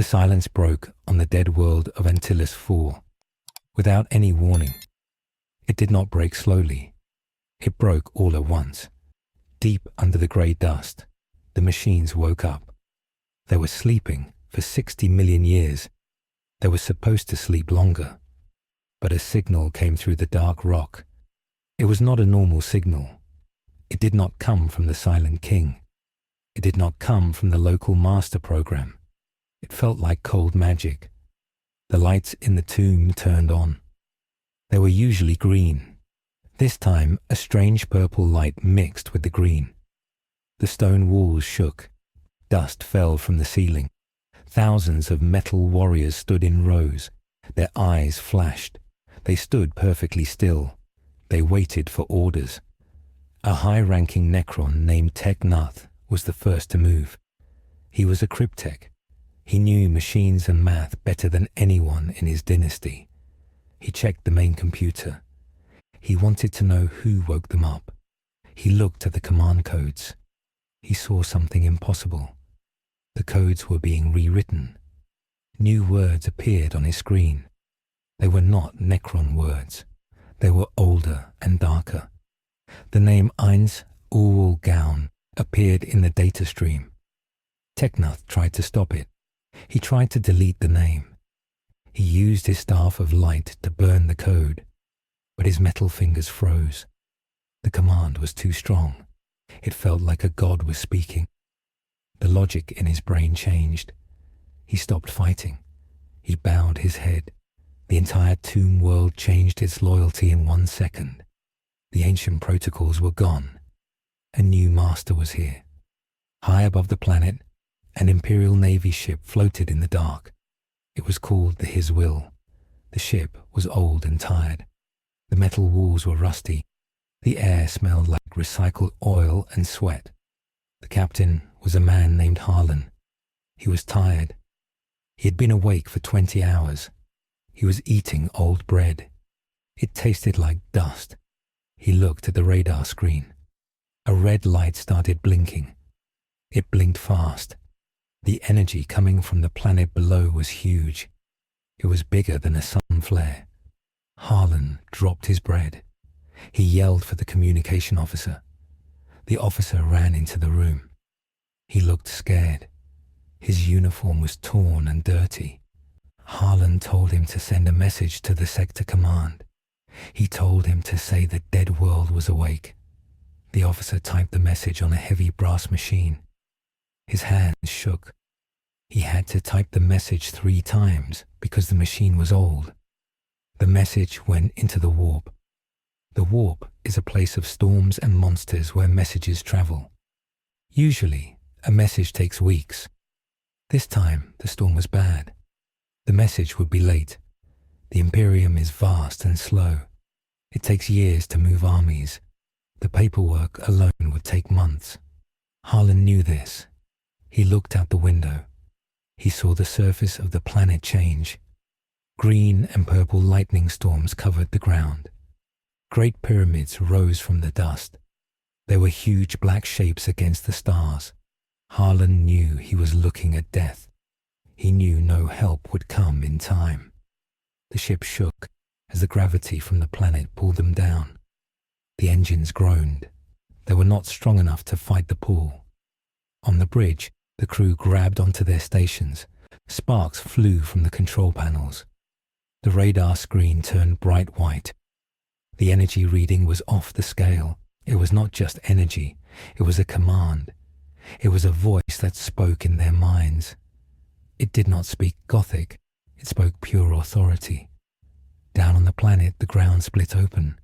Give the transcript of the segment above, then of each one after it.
The silence broke on the dead world of Antilles IV, without any warning. It did not break slowly. It broke all at once. Deep under the grey dust, the machines woke up. They were sleeping for 60 million years. They were supposed to sleep longer. But a signal came through the dark rock. It was not a normal signal. It did not come from the Silent King. It did not come from the local master program. It felt like cold magic. The lights in the tomb turned on. They were usually green. This time, a strange purple light mixed with the green. The stone walls shook. Dust fell from the ceiling. Thousands of metal warriors stood in rows. Their eyes flashed. They stood perfectly still. They waited for orders. A high-ranking Necron named Tech-Nuth was the first to move. He was a cryptech. He knew machines and math better than anyone in his dynasty. He checked the main computer. He wanted to know who woke them up. He looked at the command codes. He saw something impossible. The codes were being rewritten. New words appeared on his screen. They were not Necron words. They were older and darker. The name Ainz Ooal Gown appeared in the data stream. Tech-Nuth tried to stop it. He tried to delete the name. He used his staff of light to burn the code, but his metal fingers froze. The command was too strong. It felt like a god was speaking. The logic in his brain changed. He stopped fighting. He bowed his head. The entire tomb world changed its loyalty in 1 second. The ancient protocols were gone. A new master was here. High above the planet, an Imperial Navy ship floated in the dark. It was called the His Will. The ship was old and tired. The metal walls were rusty. The air smelled like recycled oil and sweat. The captain was a man named Harlan. He was tired. He had been awake for 20 hours. He was eating old bread. It tasted like dust. He looked at the radar screen. A red light started blinking. It blinked fast. The energy coming from the planet below was huge. It was bigger than a sun flare. Harlan dropped his bread. He yelled for the communication officer. The officer ran into the room. He looked scared. His uniform was torn and dirty. Harlan told him to send a message to the sector command. He told him to say the dead world was awake. The officer typed the message on a heavy brass machine. His hands shook. He had to type the message 3 times because the machine was old. The message went into the warp. The warp is a place of storms and monsters where messages travel. Usually, a message takes weeks. This time, the storm was bad. The message would be late. The Imperium is vast and slow. It takes years to move armies. The paperwork alone would take months. Harlan knew this. He looked out the window. He saw the surface of the planet change. Green and purple lightning storms covered the ground. Great pyramids rose from the dust. There were huge black shapes against the stars. Harlan knew he was looking at death. He knew no help would come in time. The ship shook as the gravity from the planet pulled them down. The engines groaned. They were not strong enough to fight the pull. On the bridge, the crew grabbed onto their stations. Sparks flew from the control panels. The radar screen turned bright white. The energy reading was off the scale. It was not just energy. It was a command. It was a voice that spoke in their minds. It did not speak Gothic. It spoke pure authority. Down on the planet, the ground split open.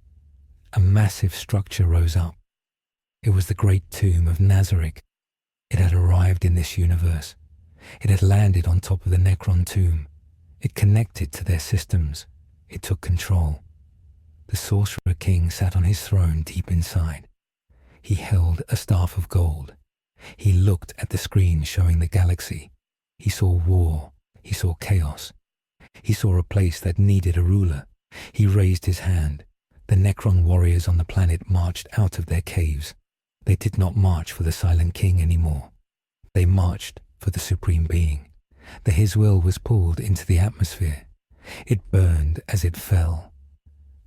A massive structure rose up. It was the Great Tomb of Nazarick. It had arrived in this universe. It had landed on top of the Necron tomb. It connected to their systems. It took control. The Sorcerer King sat on his throne deep inside. He held a staff of gold. He looked at the screen showing the galaxy. He saw war. He saw chaos. He saw a place that needed a ruler. He raised his hand. The Necron warriors on the planet marched out of their caves. They did not march for the Silent King anymore. They marched for the Supreme Being. The His Will was pulled into the atmosphere. It burned as it fell.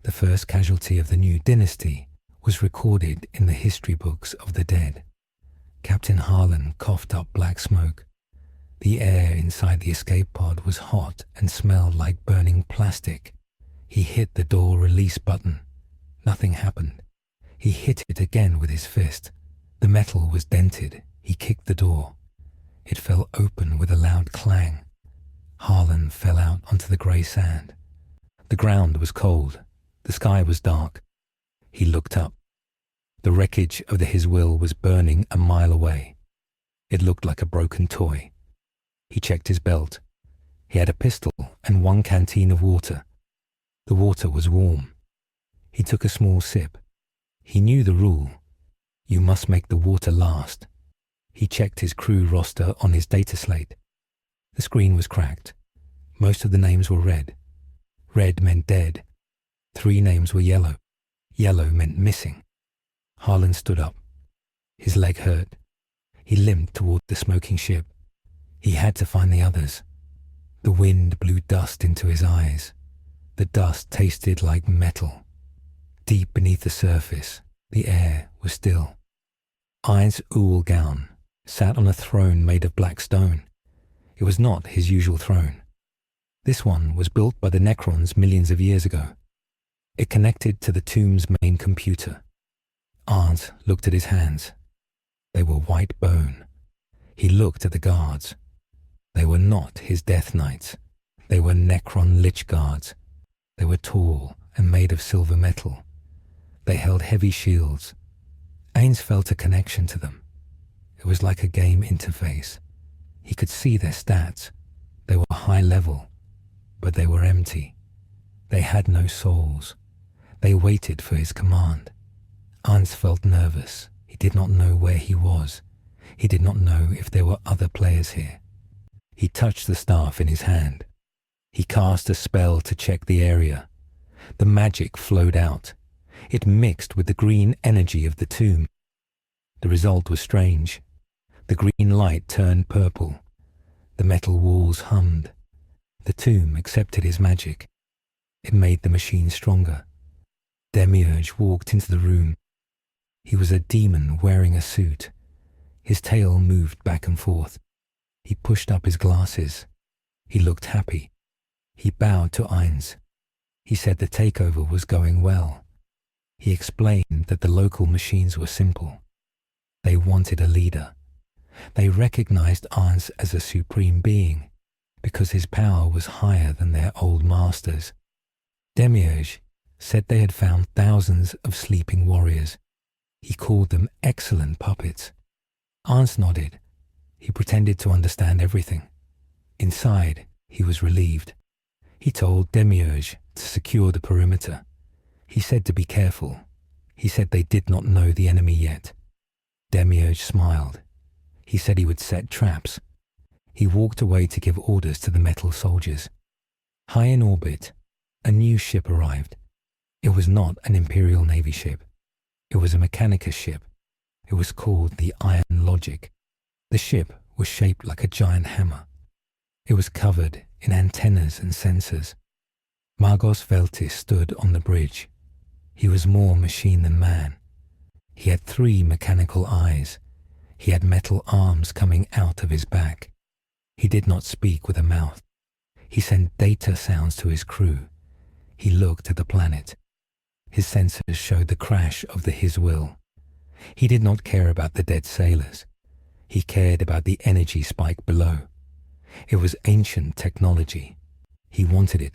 The first casualty of the new dynasty was recorded in the history books of the dead. Captain Harlan coughed up black smoke. The air inside the escape pod was hot and smelled like burning plastic. He hit the door release button. Nothing happened. He hit it again with his fist. The metal was dented. He kicked the door. It fell open with a loud clang. Harlan fell out onto the grey sand. The ground was cold. The sky was dark. He looked up. The wreckage of the His Will was burning a mile away. It looked like a broken toy. He checked his belt. He had a pistol and 1 canteen of water. The water was warm. He took a small sip. He knew the rule. You must make the water last. He checked his crew roster on his data slate. The screen was cracked. Most of the names were red. Red meant dead. 3 names were yellow. Yellow meant missing. Harlan stood up. His leg hurt. He limped toward the smoking ship. He had to find the others. The wind blew dust into his eyes. The dust tasted like metal. Deep beneath the surface, the air was still. Ainz Ooal Gown sat on a throne made of black stone. It was not his usual throne. This one was built by the Necrons millions of years ago. It connected to the tomb's main computer. Ainz looked at his hands. They were white bone. He looked at the guards. They were not his death knights. They were Necron lich guards. They were tall and made of silver metal. They held heavy shields. Ainz felt a connection to them. It was like a game interface. He could see their stats. They were high level, but they were empty. They had no souls. They waited for his command. Ainz felt nervous. He did not know where he was. He did not know if there were other players here. He touched the staff in his hand. He cast a spell to check the area. The magic flowed out. It mixed with the green energy of the tomb. The result was strange. The green light turned purple. The metal walls hummed. The tomb accepted his magic. It made the machine stronger. Demiurge walked into the room. He was a demon wearing a suit. His tail moved back and forth. He pushed up his glasses. He looked happy. He bowed to Ainz. He said the takeover was going well. He explained that the local machines were simple. They wanted a leader. They recognized Ainz as a supreme being because his power was higher than their old masters. Demiurge said they had found thousands of sleeping warriors. He called them excellent puppets. Ainz nodded. He pretended to understand everything. Inside, he was relieved. He told Demiurge to secure the perimeter. He said to be careful. He said they did not know the enemy yet. Demiurge smiled. He said he would set traps. He walked away to give orders to the metal soldiers. High in orbit, a new ship arrived. It was not an Imperial Navy ship. It was a Mechanicus ship. It was called the Iron Logic. The ship was shaped like a giant hammer. It was covered in antennas and sensors. Magos Veltis stood on the bridge. He was more machine than man. He had 3 mechanical eyes. He had metal arms coming out of his back. He did not speak with a mouth. He sent data sounds to his crew. He looked at the planet. His sensors showed the crash of the His Will. He did not care about the dead sailors. He cared about the energy spike below. It was ancient technology. He wanted it.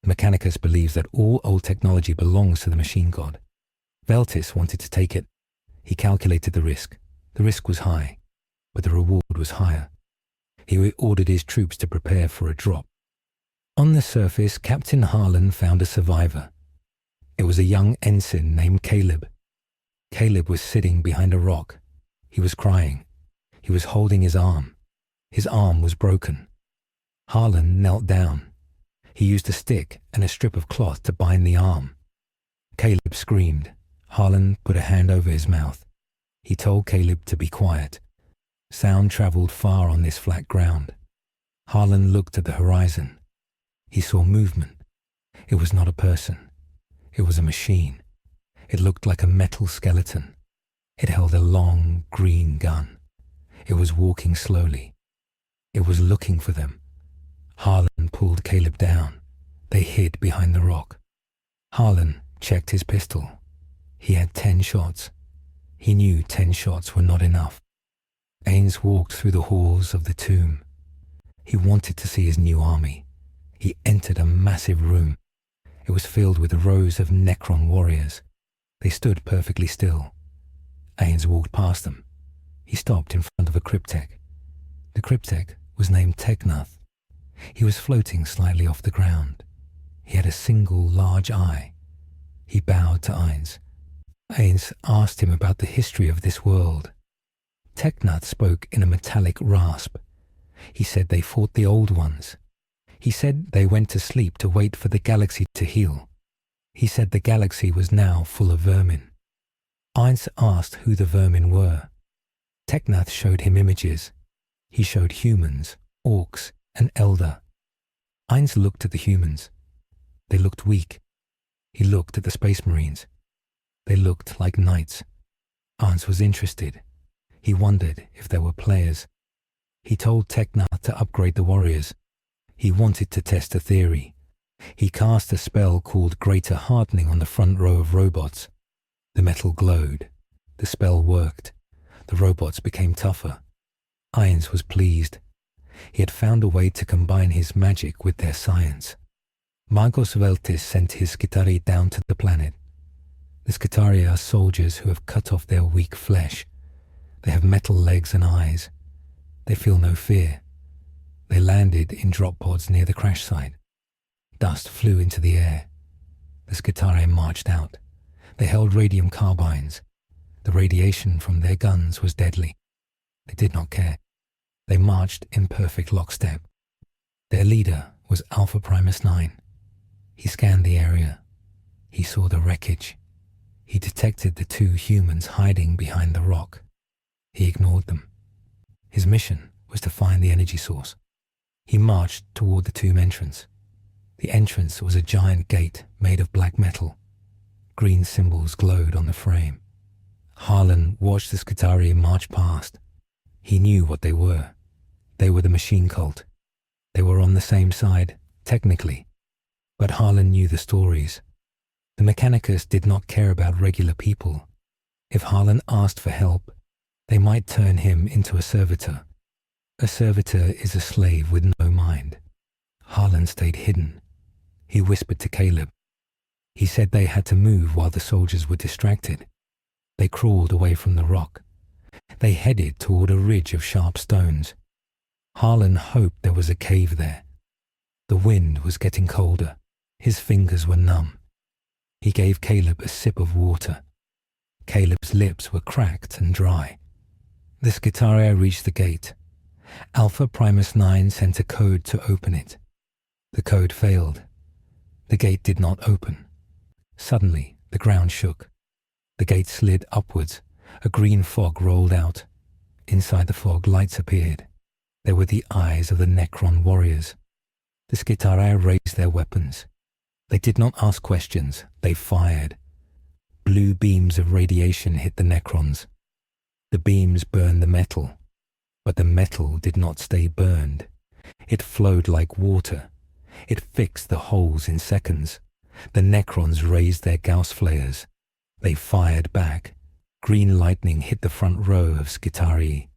Mechanicus believes that all old technology belongs to the machine god. Veltis wanted to take it. He calculated the risk. The risk was high, but the reward was higher. He ordered his troops to prepare for a drop. On the surface, Captain Harlan found a survivor. It was a young ensign named Caleb. Caleb was sitting behind a rock. He was crying. He was holding his arm. His arm was broken. Harlan knelt down. He used a stick and a strip of cloth to bind the arm. Caleb screamed. Harlan put a hand over his mouth. He told Caleb to be quiet. Sound traveled far on this flat ground. Harlan looked at the horizon. He saw movement. It was not a person. It was a machine. It looked like a metal skeleton. It held a long, green gun. It was walking slowly. It was looking for them. Harlan pulled Caleb down. They hid behind the rock. Harlan checked his pistol. He had 10 shots. He knew 10 shots were not enough. Ainz walked through the halls of the tomb. He wanted to see his new army. He entered a massive room. It was filled with rows of Necron warriors. They stood perfectly still. Ainz walked past them. He stopped in front of a cryptek. The cryptek was named Teknath. He was floating slightly off the ground. He had a single large eye. He bowed to Ainz. Ainz asked him about the history of this world. Teknath spoke in a metallic rasp. He said they fought the Old Ones. He said they went to sleep to wait for the galaxy to heal. He said the galaxy was now full of vermin. Ainz asked who the vermin were. Teknath showed him images. He showed humans, orcs, and Elder. Ainz looked at the humans. They looked weak. He looked at the Space Marines. They looked like knights. Ainz was interested. He wondered if there were players. He told Teknath to upgrade the warriors. He wanted to test a theory. He cast a spell called Greater Hardening on the front row of robots. The metal glowed. The spell worked. The robots became tougher. Ainz was pleased. He had found a way to combine his magic with their science. Magos Veltis sent his Skitarii down to the planet. The Skitarii are soldiers who have cut off their weak flesh. They have metal legs and eyes. They feel no fear. They landed in drop pods near the crash site. Dust flew into the air. The Skitarii marched out. They held radium carbines. The radiation from their guns was deadly. They did not care. They marched in perfect lockstep. Their leader was Alpha Primus 9. He scanned the area. He saw the wreckage. He detected the 2 humans hiding behind the rock. He ignored them. His mission was to find the energy source. He marched toward the tomb entrance. The entrance was a giant gate made of black metal. Green symbols glowed on the frame. Harlan watched the Skitarii march past. He knew what they were. They were the machine cult. They were on the same side, technically. But Harlan knew the stories. The Mechanicus did not care about regular people. If Harlan asked for help, they might turn him into a servitor. A servitor is a slave with no mind. Harlan stayed hidden. He whispered to Caleb. He said they had to move while the soldiers were distracted. They crawled away from the rock. They headed toward a ridge of sharp stones. Harlan hoped there was a cave there. The wind was getting colder. His fingers were numb. He gave Caleb a sip of water. Caleb's lips were cracked and dry. The Skitarii reached the gate. Alpha Primus 9 sent a code to open it. The code failed. The gate did not open. Suddenly, the ground shook. The gate slid upwards. A green fog rolled out. Inside the fog, lights appeared. They were the eyes of the Necron warriors. The Skitarii raised their weapons. They did not ask questions. They fired. Blue beams of radiation hit the Necrons. The beams burned the metal. But the metal did not stay burned. It flowed like water. It fixed the holes in seconds. The Necrons raised their Gauss flares. They fired back. Green lightning hit the front row of Skitarii.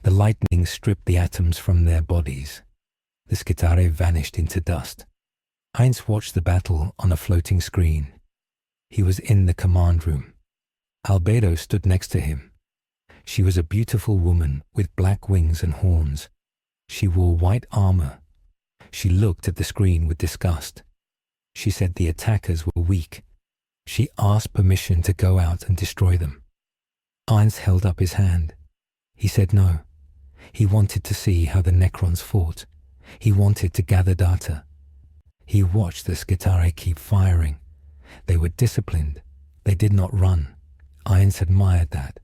The lightning stripped the atoms from their bodies. The Skitarii vanished into dust. Ainz watched the battle on a floating screen. He was in the command room. Albedo stood next to him. She was a beautiful woman with black wings and horns. She wore white armor. She looked at the screen with disgust. She said the attackers were weak. She asked permission to go out and destroy them. Ainz held up his hand. He said no. He wanted to see how the Necrons fought. He wanted to gather data. He watched the Skitarii keep firing. They were disciplined. They did not run. Ainz admired that.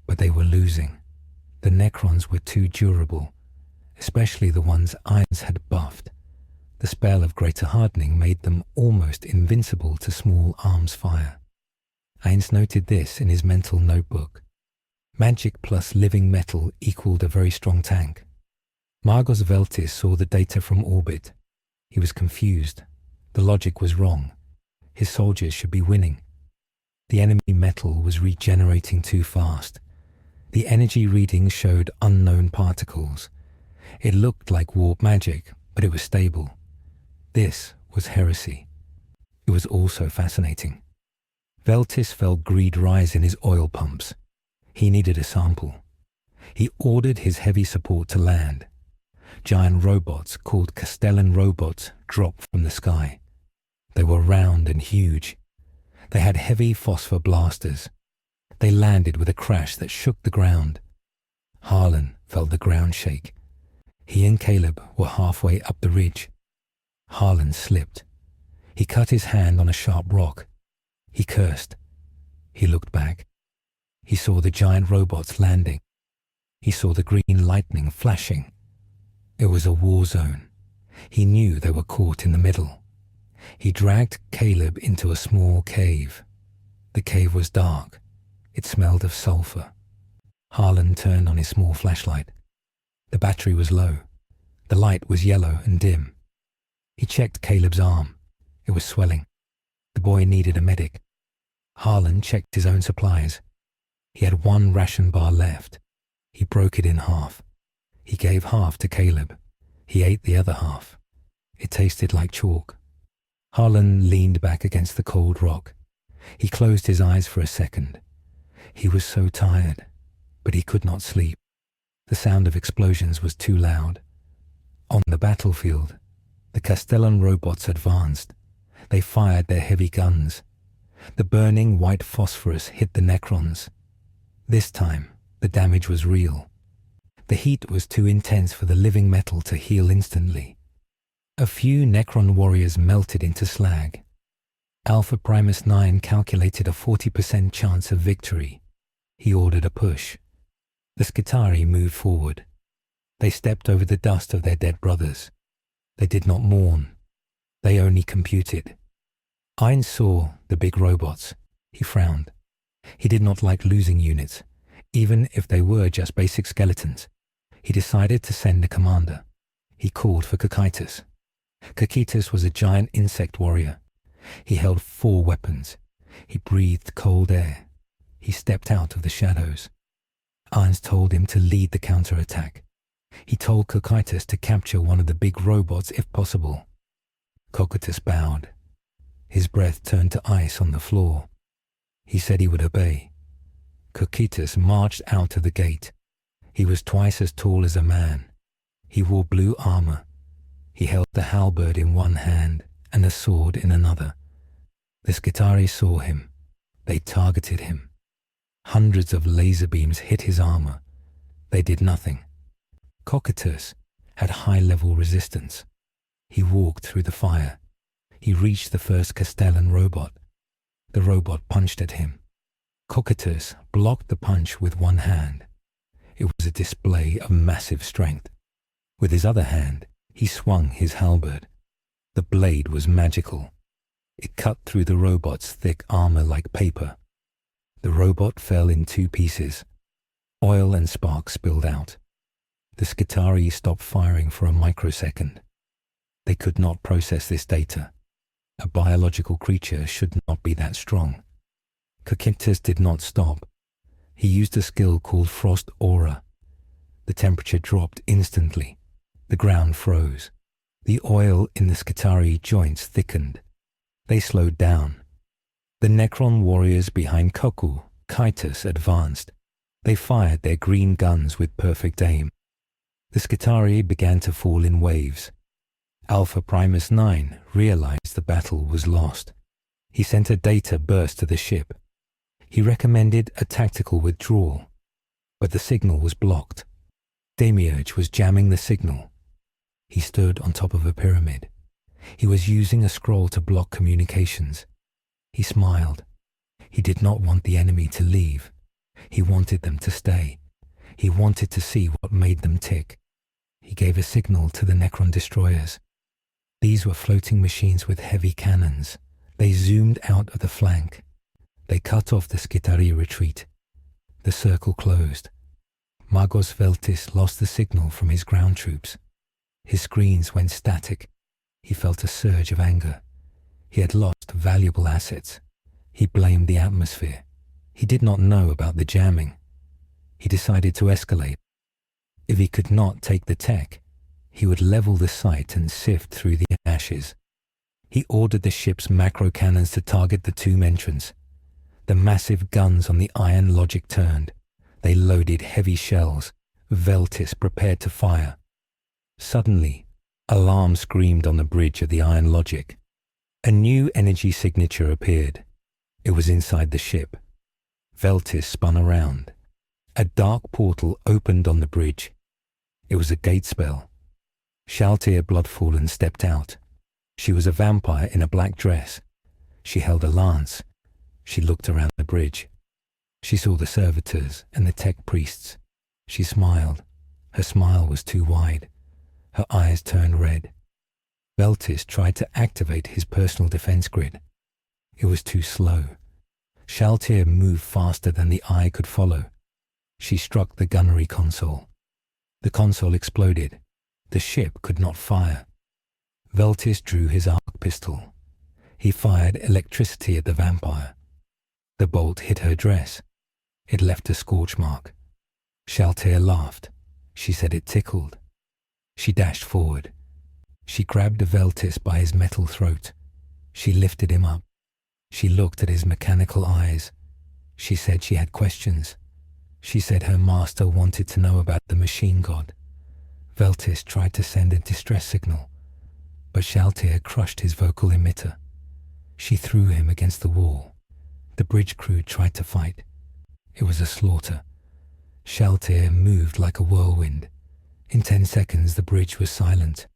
But they were losing. The Necrons were too durable. especially the ones Ainz had buffed. The spell of greater hardening made them almost invincible to small arms fire. Ainz noted this in his mental notebook. Magic plus living metal equaled a very strong tank. Margos Veltis saw the data from orbit. He was confused. The logic was wrong. His soldiers should be winning. The enemy metal was regenerating too fast. The energy readings showed unknown particles. It looked like warp magic, but it was stable. This was heresy. It was also fascinating. Veltis felt greed rise in his oil pumps. He needed a sample. He ordered his heavy support to land. Giant robots called Castellan robots dropped from the sky. They were round and huge. They had heavy phosphor blasters. They landed with a crash that shook the ground. Harlan felt the ground shake. He and Caleb were halfway up the ridge. Harlan slipped. He cut his hand on a sharp rock. He cursed. He looked back. He saw the giant robots landing. He saw the green lightning flashing. It was a war zone. He knew they were caught in the middle. He dragged Caleb into a small cave. The cave was dark. It smelled of sulfur. Harlan turned on his small flashlight. The battery was low. The light was yellow and dim. He checked Caleb's arm. It was swelling. The boy needed a medic. Harlan checked his own supplies. He had one ration bar left. He broke it in half. He gave half to Caleb. He ate the other half. It tasted like chalk. Harlan leaned back against the cold rock. He closed his eyes for a second. He was so tired, but he could not sleep. The sound of explosions was too loud. On the battlefield, the Castellan robots advanced. They fired their heavy guns. The burning white phosphorus hit the Necrons. This time, the damage was real. The heat was too intense for the living metal to heal instantly. A few Necron warriors melted into slag. Alpha Primus 9 calculated a 40% chance of victory. He ordered a push. The Skitarii moved forward. They stepped over the dust of their dead brothers. They did not mourn. They only computed. Ainz saw the big robots. He frowned. He did not like losing units, even if they were just basic skeletons. He decided to send a commander. He called for Cocytus. Cocytus was a giant insect warrior. He held 4 weapons. He breathed cold air. He stepped out of the shadows. Ainz told him to lead the counterattack. He told Cocytus to capture one of the big robots if possible. Cocytus bowed. His breath turned to ice on the floor. He said he would obey. Cocytus marched out of the gate. He was twice as tall as a man. He wore blue armor. He held the halberd in one hand and a sword in another. The Skitarii saw him. They targeted him. Hundreds of laser beams hit his armor. They did nothing. Cocytus had high-level resistance. He walked through the fire. He reached the first Castellan robot. The robot punched at him. Cocytus blocked the punch with one hand. It was a display of massive strength. With his other hand, he swung his halberd. The blade was magical. It cut through the robot's thick armor like paper. The robot fell in 2 pieces. Oil and sparks spilled out. The Skitarii stopped firing for a microsecond. They could not process this data. A biological creature should not be that strong. Cocytus did not stop. He used a skill called Frost Aura. The temperature dropped instantly. The ground froze. The oil in the Skitarii joints thickened. They slowed down. The Necron warriors behind Cocytus advanced. They fired their green guns with perfect aim. The Skitarii began to fall in waves. Alpha Primus 9 realized the battle was lost. He sent a data burst to the ship. He recommended a tactical withdrawal, but the signal was blocked. Demiurge was jamming the signal. He stood on top of a pyramid. He was using a scroll to block communications. He smiled. He did not want the enemy to leave. He wanted them to stay. He wanted to see what made them tick. He gave a signal to the Necron destroyers. These were floating machines with heavy cannons. They zoomed out of the flank. They cut off the Skitarii retreat. The circle closed. Magos Veltis lost the signal from his ground troops. His screens went static. He felt a surge of anger. He had lost valuable assets. He blamed the atmosphere. He did not know about the jamming. He decided to escalate. If he could not take the tech, he would level the site and sift through the ashes. He ordered the ship's macro cannons to target the tomb entrance. The massive guns on the iron logic turned. They loaded heavy shells. Veltis prepared to fire. Suddenly, alarm screamed on the bridge of the iron logic. A new energy signature appeared. It was inside the ship. Veltis spun around. A dark portal opened on the bridge. It was a gate spell. Shaltir Bloodfallen stepped out. She was a vampire in a black dress. She held a lance. She looked around the bridge. She saw the servitors and the tech priests. She smiled. Her smile was too wide. Her eyes turned red. Veltis tried to activate his personal defense grid. It was too slow. Shaltir moved faster than the eye could follow. She struck the gunnery console. The console exploded. The ship could not fire. Veltis drew his arc pistol. He fired electricity at the vampire. The bolt hit her dress. It left a scorch mark. Shaltir laughed. She said it tickled. She dashed forward. She grabbed Veltis by his metal throat. She lifted him up. She looked at his mechanical eyes. She said she had questions. She said her master wanted to know about the machine god. Veltis tried to send a distress signal, but Shaltir crushed his vocal emitter. She threw him against the wall. The bridge crew tried to fight. It was a slaughter. Shaltir moved like a whirlwind. In 10 seconds the bridge was silent.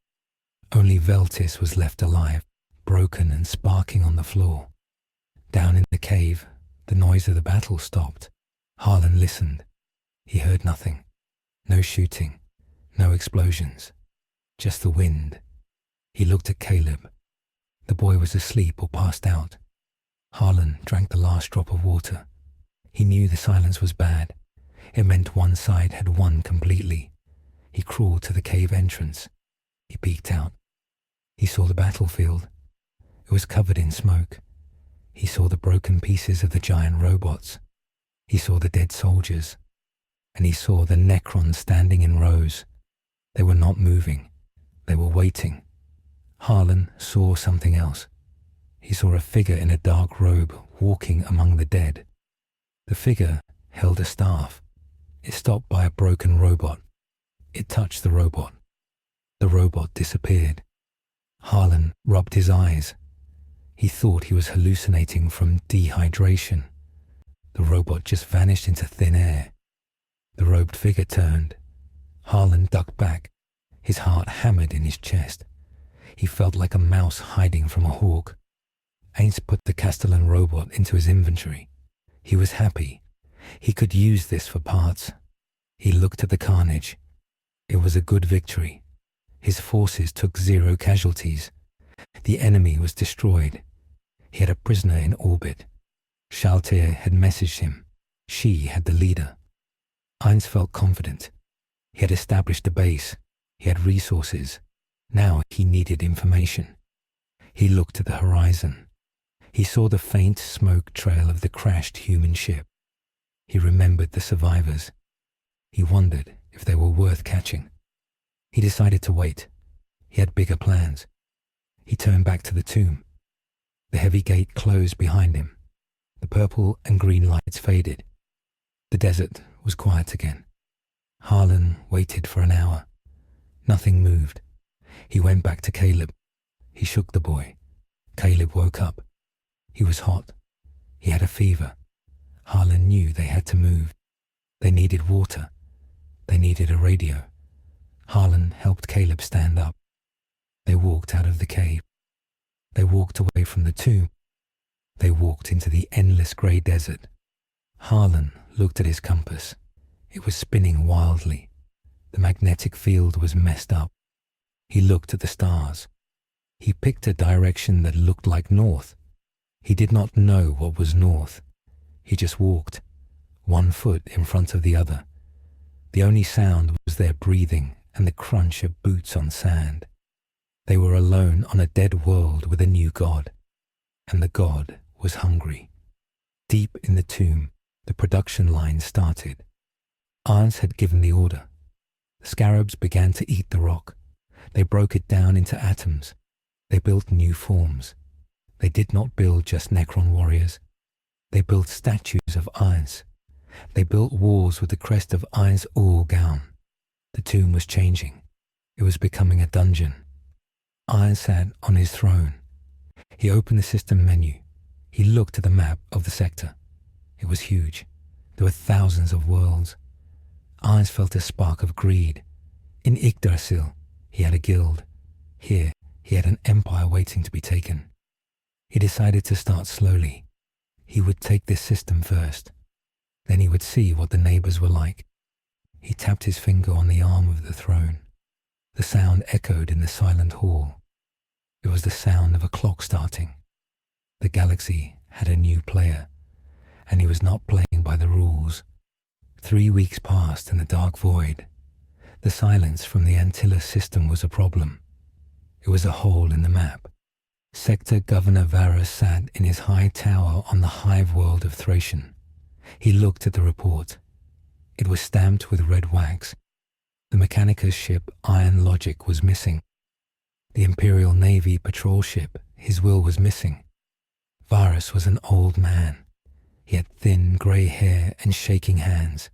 Only Veltis was left alive, broken and sparking on the floor. Down in the cave, the noise of the battle stopped. Harlan listened. He heard nothing. No shooting. No explosions. Just the wind. He looked at Caleb. The boy was asleep or passed out. Harlan drank the last drop of water. He knew the silence was bad. It meant one side had won completely. He crawled to the cave entrance. He peeked out. He saw the battlefield. It was covered in smoke. He saw the broken pieces of the giant robots. He saw the dead soldiers. And he saw the Necrons standing in rows. They were not moving. They were waiting. Harlan saw something else. He saw a figure in a dark robe walking among the dead. The figure held a staff. It stopped by a broken robot. It touched the robot. The robot disappeared. Harlan rubbed his eyes. He thought he was hallucinating from dehydration. The robot just vanished into thin air. The robed figure turned. Harlan ducked back. His heart hammered in his chest. He felt like a mouse hiding from a hawk. Ainz put the Castellan robot into his inventory. He was happy. He could use this for parts. He looked at the carnage. It was a good victory. His forces took 0 casualties. The enemy was destroyed. He had a prisoner in orbit. Shaltir had messaged him. She had the leader. Ainz felt confident. He had established a base. He had resources. Now he needed information. He looked at the horizon. He saw the faint smoke trail of the crashed human ship. He remembered the survivors. He wondered if they were worth catching. He decided to wait. He had bigger plans. He turned back to the tomb. The heavy gate closed behind him. The purple and green lights faded. The desert was quiet again. Harlan waited for an hour. Nothing moved. He went back to Caleb. He shook the boy. Caleb woke up. He was hot. He had a fever. Harlan knew they had to move. They needed water. They needed a radio. Harlan helped Caleb stand up. They walked out of the cave. They walked away from the tomb. They walked into the endless grey desert. Harlan looked at his compass. It was spinning wildly. The magnetic field was messed up. He looked at the stars. He picked a direction that looked like north. He did not know what was north. He just walked, one foot in front of the other. The only sound was their breathing and the crunch of boots on sand. They were alone on a dead world with a new god, and the god was hungry. Deep in the tomb, the production line started. Ainz had given the order. The scarabs began to eat the rock. They broke it down into atoms. They built new forms. They did not build just Necron warriors. They built statues of Ainz. They built walls with the crest of Ainz Ooal Gown. The tomb was changing. It was becoming a dungeon. Ainz sat on his throne. He opened the system menu. He looked at the map of the sector. It was huge. There were thousands of worlds. Ainz felt a spark of greed. In Yggdrasil, he had a guild. Here, he had an empire waiting to be taken. He decided to start slowly. He would take this system first. Then he would see what the neighbors were like. He tapped his finger on the arm of the throne. The sound echoed in the silent hall. It was the sound of a clock starting. The galaxy had a new player, and he was not playing by the rules. 3 weeks passed in the dark void. The silence from the Antilles system was a problem. It was a hole in the map. Sector Governor Varus sat in his high tower on the hive world of Thracian. He looked at the report. It was stamped with red wax. The Mechanicus ship Iron Logic was missing. The Imperial Navy patrol ship, his will, was missing. Varus was an old man. He had thin grey hair and shaking hands.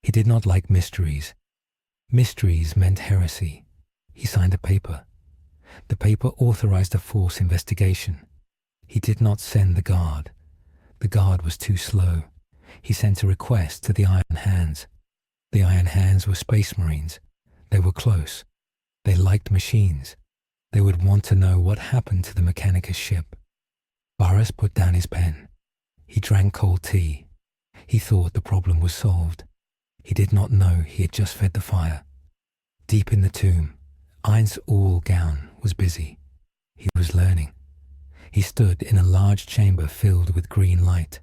He did not like mysteries. Mysteries meant heresy. He signed a paper. The paper authorized a force investigation. He did not send the guard. The guard was too slow. He sent a request to the Iron Hands. The Iron Hands were space marines. They were close. They liked machines. They would want to know what happened to the Mechanicus ship. Varus put down his pen. He drank cold tea. He thought the problem was solved. He did not know he had just fed the fire. Deep in the tomb, Ainz Ooal Gown was busy. He was learning. He stood in a large chamber filled with green light.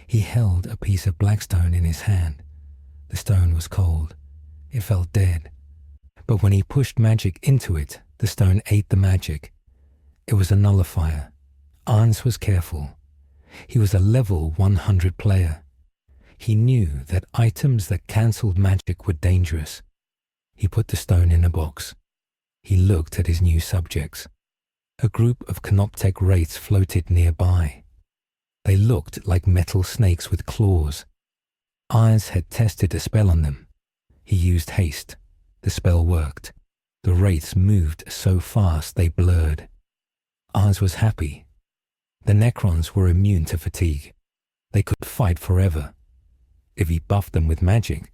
He held a piece of blackstone in his hand. The stone was cold. It felt dead. But when he pushed magic into it, the stone ate the magic. It was a nullifier. Ainz was careful. He was a level 100 player. He knew that items that cancelled magic were dangerous. He put the stone in a box. He looked at his new subjects. A group of Canoptech wraiths floated nearby. They looked like metal snakes with claws. Ainz had tested a spell on them. He used haste. The spell worked. The wraiths moved so fast they blurred. Ainz was happy. The Necrons were immune to fatigue. They could fight forever. If he buffed them with magic,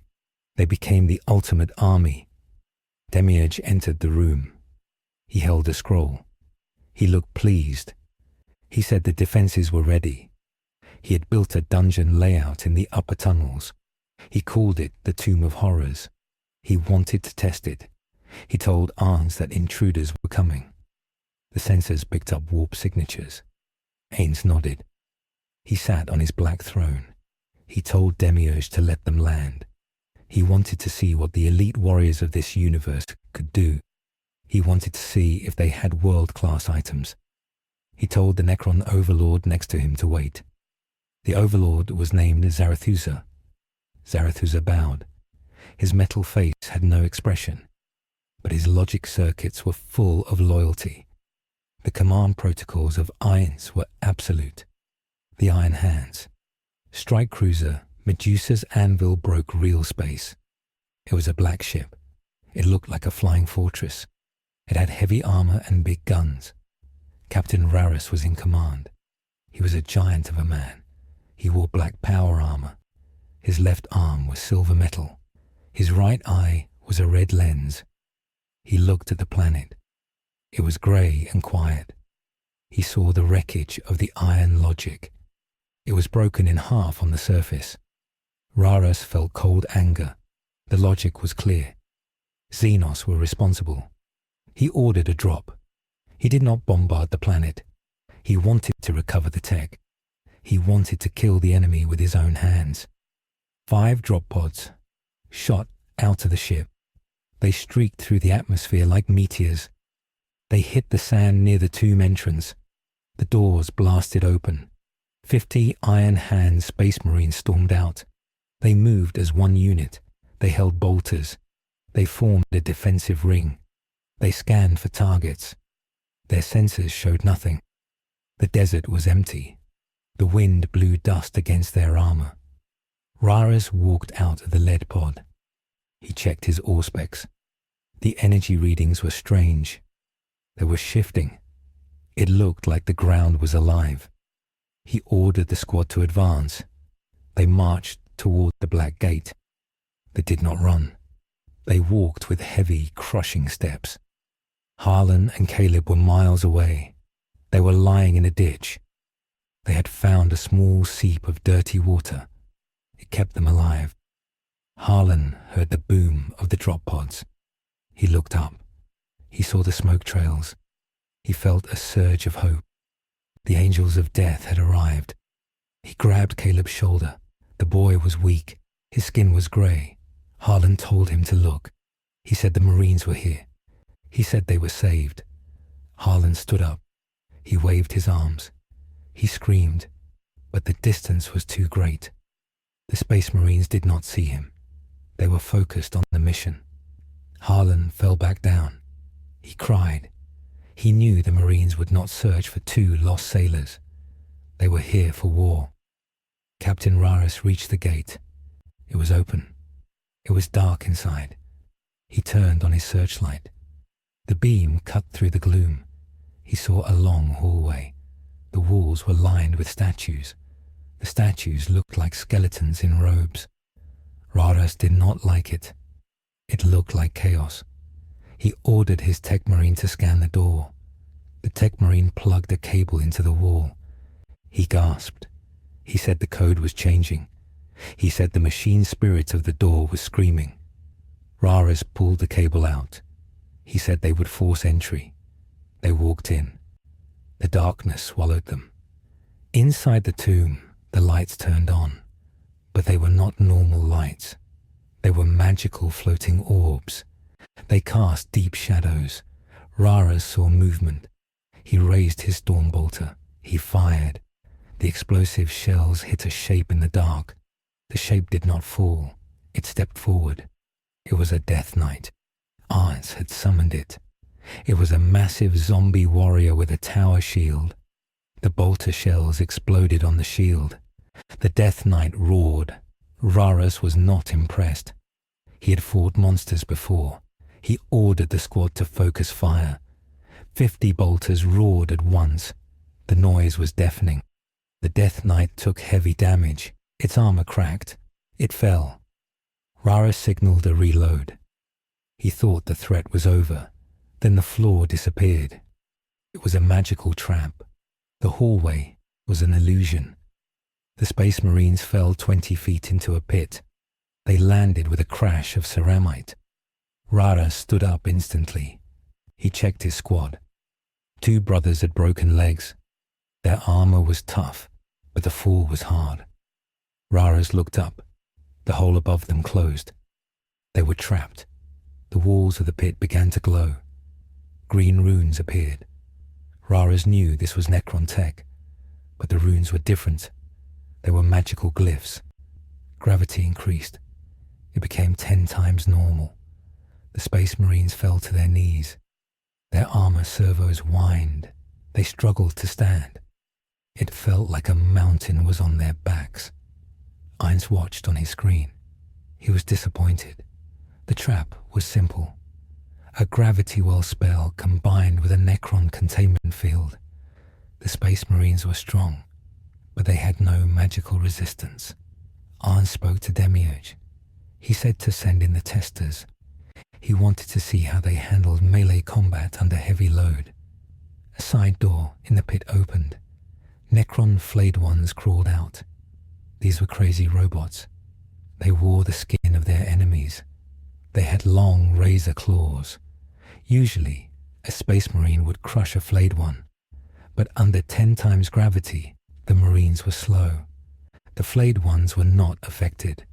they became the ultimate army. Demiurge entered the room. He held a scroll. He looked pleased. He said the defenses were ready. He had built a dungeon layout in the upper tunnels. He called it the Tomb of Horrors. He wanted to test it. He told Ainz that intruders were coming. The sensors picked up warp signatures. Ainz nodded. He sat on his black throne. He told Demiurge to let them land. He wanted to see what the elite warriors of this universe could do. He wanted to see if they had world-class items. He told the Necron Overlord next to him to wait. The Overlord was named Zarathustra. Zarathustra bowed. His metal face had no expression, but his logic circuits were full of loyalty. The command protocols of Ainz were absolute. The Iron Hands. Strike cruiser Medusa's Anvil broke real space. It was a black ship. It looked like a flying fortress. It had heavy armor and big guns. Captain Rarus was in command. He was a giant of a man. He wore black power armor. His left arm was silver metal. His right eye was a red lens. He looked at the planet. It was grey and quiet. He saw the wreckage of the iron logic. It was broken in half on the surface. Rarus felt cold anger. The logic was clear. Xenos were responsible. He ordered a drop. He did not bombard the planet. He wanted to recover the tech. He wanted to kill the enemy with his own hands. 5 drop pods shot out of the ship. They streaked through the atmosphere like meteors. They hit the sand near the tomb entrance. The doors blasted open. 50 iron-hand space marines stormed out. They moved as one unit. They held bolters. They formed a defensive ring. They scanned for targets. Their sensors showed nothing. The desert was empty. The wind blew dust against their armor. Rares walked out of the lead pod. He checked his auspex. The energy readings were strange. They were shifting. It looked like the ground was alive. He ordered the squad to advance. They marched toward the black gate. They did not run. They walked with heavy, crushing steps. Harlan and Caleb were miles away. They were lying in a ditch. They had found a small seep of dirty water. It kept them alive. Harlan heard the boom of the drop pods. He looked up. He saw the smoke trails. He felt a surge of hope. The angels of death had arrived. He grabbed Caleb's shoulder. The boy was weak. His skin was grey. Harlan told him to look. He said the Marines were here. He said they were saved. Harlan stood up. He waved his arms. He screamed, but the distance was too great. The Space Marines did not see him. They were focused on the mission. Harlan fell back down. He cried. He knew the Marines would not search for 2 lost sailors. They were here for war. Captain Rares reached the gate. It was open. It was dark inside. He turned on his searchlight. The beam cut through the gloom. He saw a long hallway. The walls were lined with statues. The statues looked like skeletons in robes. Rares did not like it. It looked like chaos. He ordered his tech marine to scan the door. The tech marine plugged a cable into the wall. He gasped. He said the code was changing. He said the machine spirit of the door was screaming. Rares pulled the cable out. He said they would force entry. They walked in. The darkness swallowed them. Inside the tomb, the lights turned on, but they were not normal lights. They were magical floating orbs. They cast deep shadows. Rares saw movement. He raised his storm bolter. He fired. The explosive shells hit a shape in the dark. The shape did not fall. It stepped forward. It was a death knight. Ainz had summoned it. It was a massive zombie warrior with a tower shield. The bolter shells exploded on the shield. The death knight roared. Rares was not impressed. He had fought monsters before. He ordered the squad to focus fire. 50 bolters roared at once. The noise was deafening. The death knight took heavy damage. Its armor cracked. It fell. Rares signaled a reload. He thought the threat was over. Then the floor disappeared. It was a magical trap. The hallway was an illusion. The Space Marines fell 20 feet into a pit. They landed with a crash of ceramite. Rares stood up instantly. He checked his squad. 2 brothers had broken legs. Their armor was tough, but the fall was hard. Rares looked up. The hole above them closed. They were trapped. The walls of the pit began to glow. Green runes appeared. Rares knew this was Necron tech, but the runes were different. They were magical glyphs. Gravity increased. It became 10 times normal. The Space Marines fell to their knees. Their armor servos whined. They struggled to stand. It felt like a mountain was on their backs. Ainz watched on his screen. He was disappointed. The trap was simple. A gravity well spell combined with a Necron containment field. The Space Marines were strong, but they had no magical resistance. Ainz spoke to Demiurge. He said to send in the testers. He wanted to see how they handled melee combat under heavy load. A side door in the pit opened. Necron flayed ones crawled out. These were crazy robots. They wore the skin of their enemies. They had long razor claws. Usually, a space marine would crush a flayed one, but under 10 times gravity, the marines were slow. The flayed ones were not affected.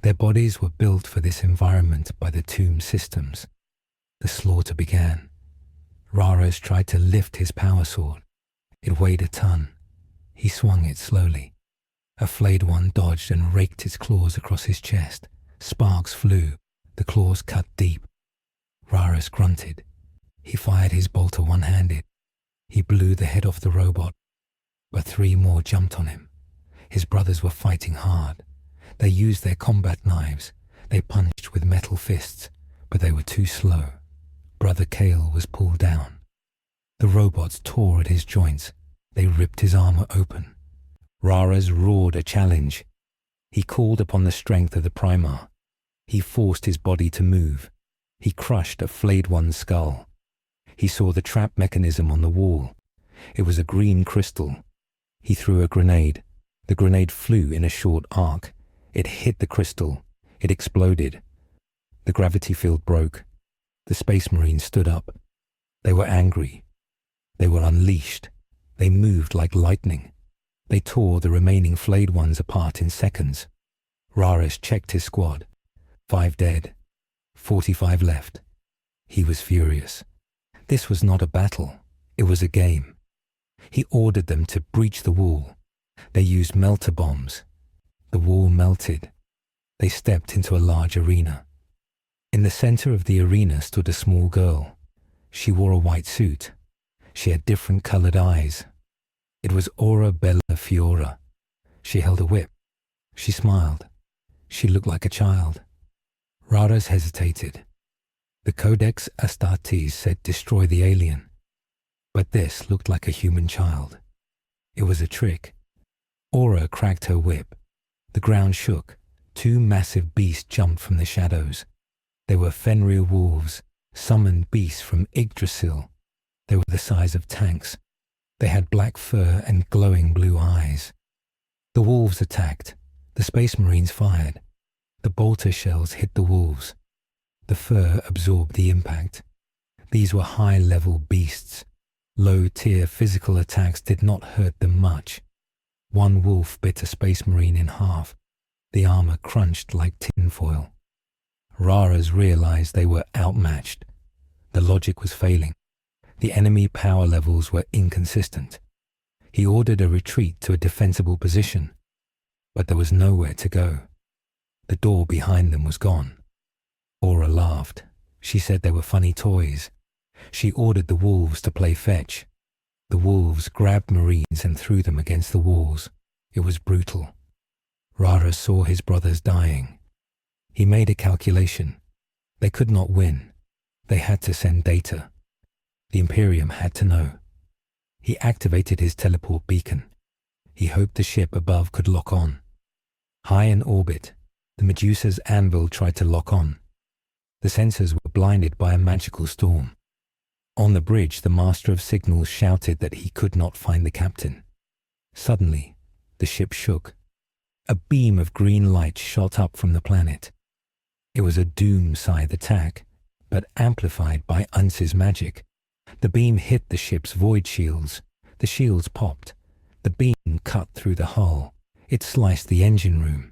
Their bodies were built for this environment by the tomb systems. The slaughter began. Rares tried to lift his power sword. It weighed a ton. He swung it slowly. A flayed one dodged and raked its claws across his chest. Sparks flew. The claws cut deep. Rares grunted. He fired his bolter one-handed. He blew the head off the robot, but 3 more jumped on him. His brothers were fighting hard. They used their combat knives. They punched with metal fists, but they were too slow. Brother Kale was pulled down. The robots tore at his joints. They ripped his armor open. Rares roared a challenge. He called upon the strength of the Primarch. He forced his body to move. He crushed a flayed one's skull. He saw the trap mechanism on the wall. It was a green crystal. He threw a grenade. The grenade flew in a short arc. It hit the crystal. It exploded. The gravity field broke. The Space Marines stood up. They were angry. They were unleashed. They moved like lightning. They tore the remaining flayed ones apart in seconds. Rares checked his squad. 5 dead. 45 left. He was furious. This was not a battle. It was a game. He ordered them to breach the wall. They used melter bombs. The wall melted. They stepped into a large arena. In the center of the arena stood a small girl. She wore a white suit. She had different colored eyes. It was Aura Bella Fiora. She held a whip. She smiled. She looked like a child. Rares hesitated. The Codex Astartes said destroy the alien. But this looked like a human child. It was a trick. Aura cracked her whip. The ground shook. 2 massive beasts jumped from the shadows. They were Fenrir wolves, summoned beasts from Yggdrasil. They were the size of tanks. They had black fur and glowing blue eyes. The wolves attacked. The Space Marines fired. The bolter shells hit the wolves. The fur absorbed the impact. These were high-level beasts. Low-tier physical attacks did not hurt them much. 1 wolf bit a Space Marine in half. The armor crunched like tinfoil. Rares realized they were outmatched. The logic was failing. The enemy power levels were inconsistent. He ordered a retreat to a defensible position, but there was nowhere to go. The door behind them was gone. Aura laughed. She said they were funny toys. She ordered the wolves to play fetch. The wolves grabbed Marines and threw them against the walls. It was brutal. Rares saw his brothers dying. He made a calculation. They could not win. They had to send data. The Imperium had to know. He activated his teleport beacon. He hoped the ship above could lock on. High in orbit, the Medusa's anvil tried to lock on. The sensors were blinded by a magical storm. On the bridge, the Master of Signals shouted that he could not find the captain. Suddenly, the ship shook. A beam of green light shot up from the planet. It was a doom scythe attack, but amplified by Ainz's magic. The beam hit the ship's void shields. The shields popped. The beam cut through the hull. It sliced the engine room.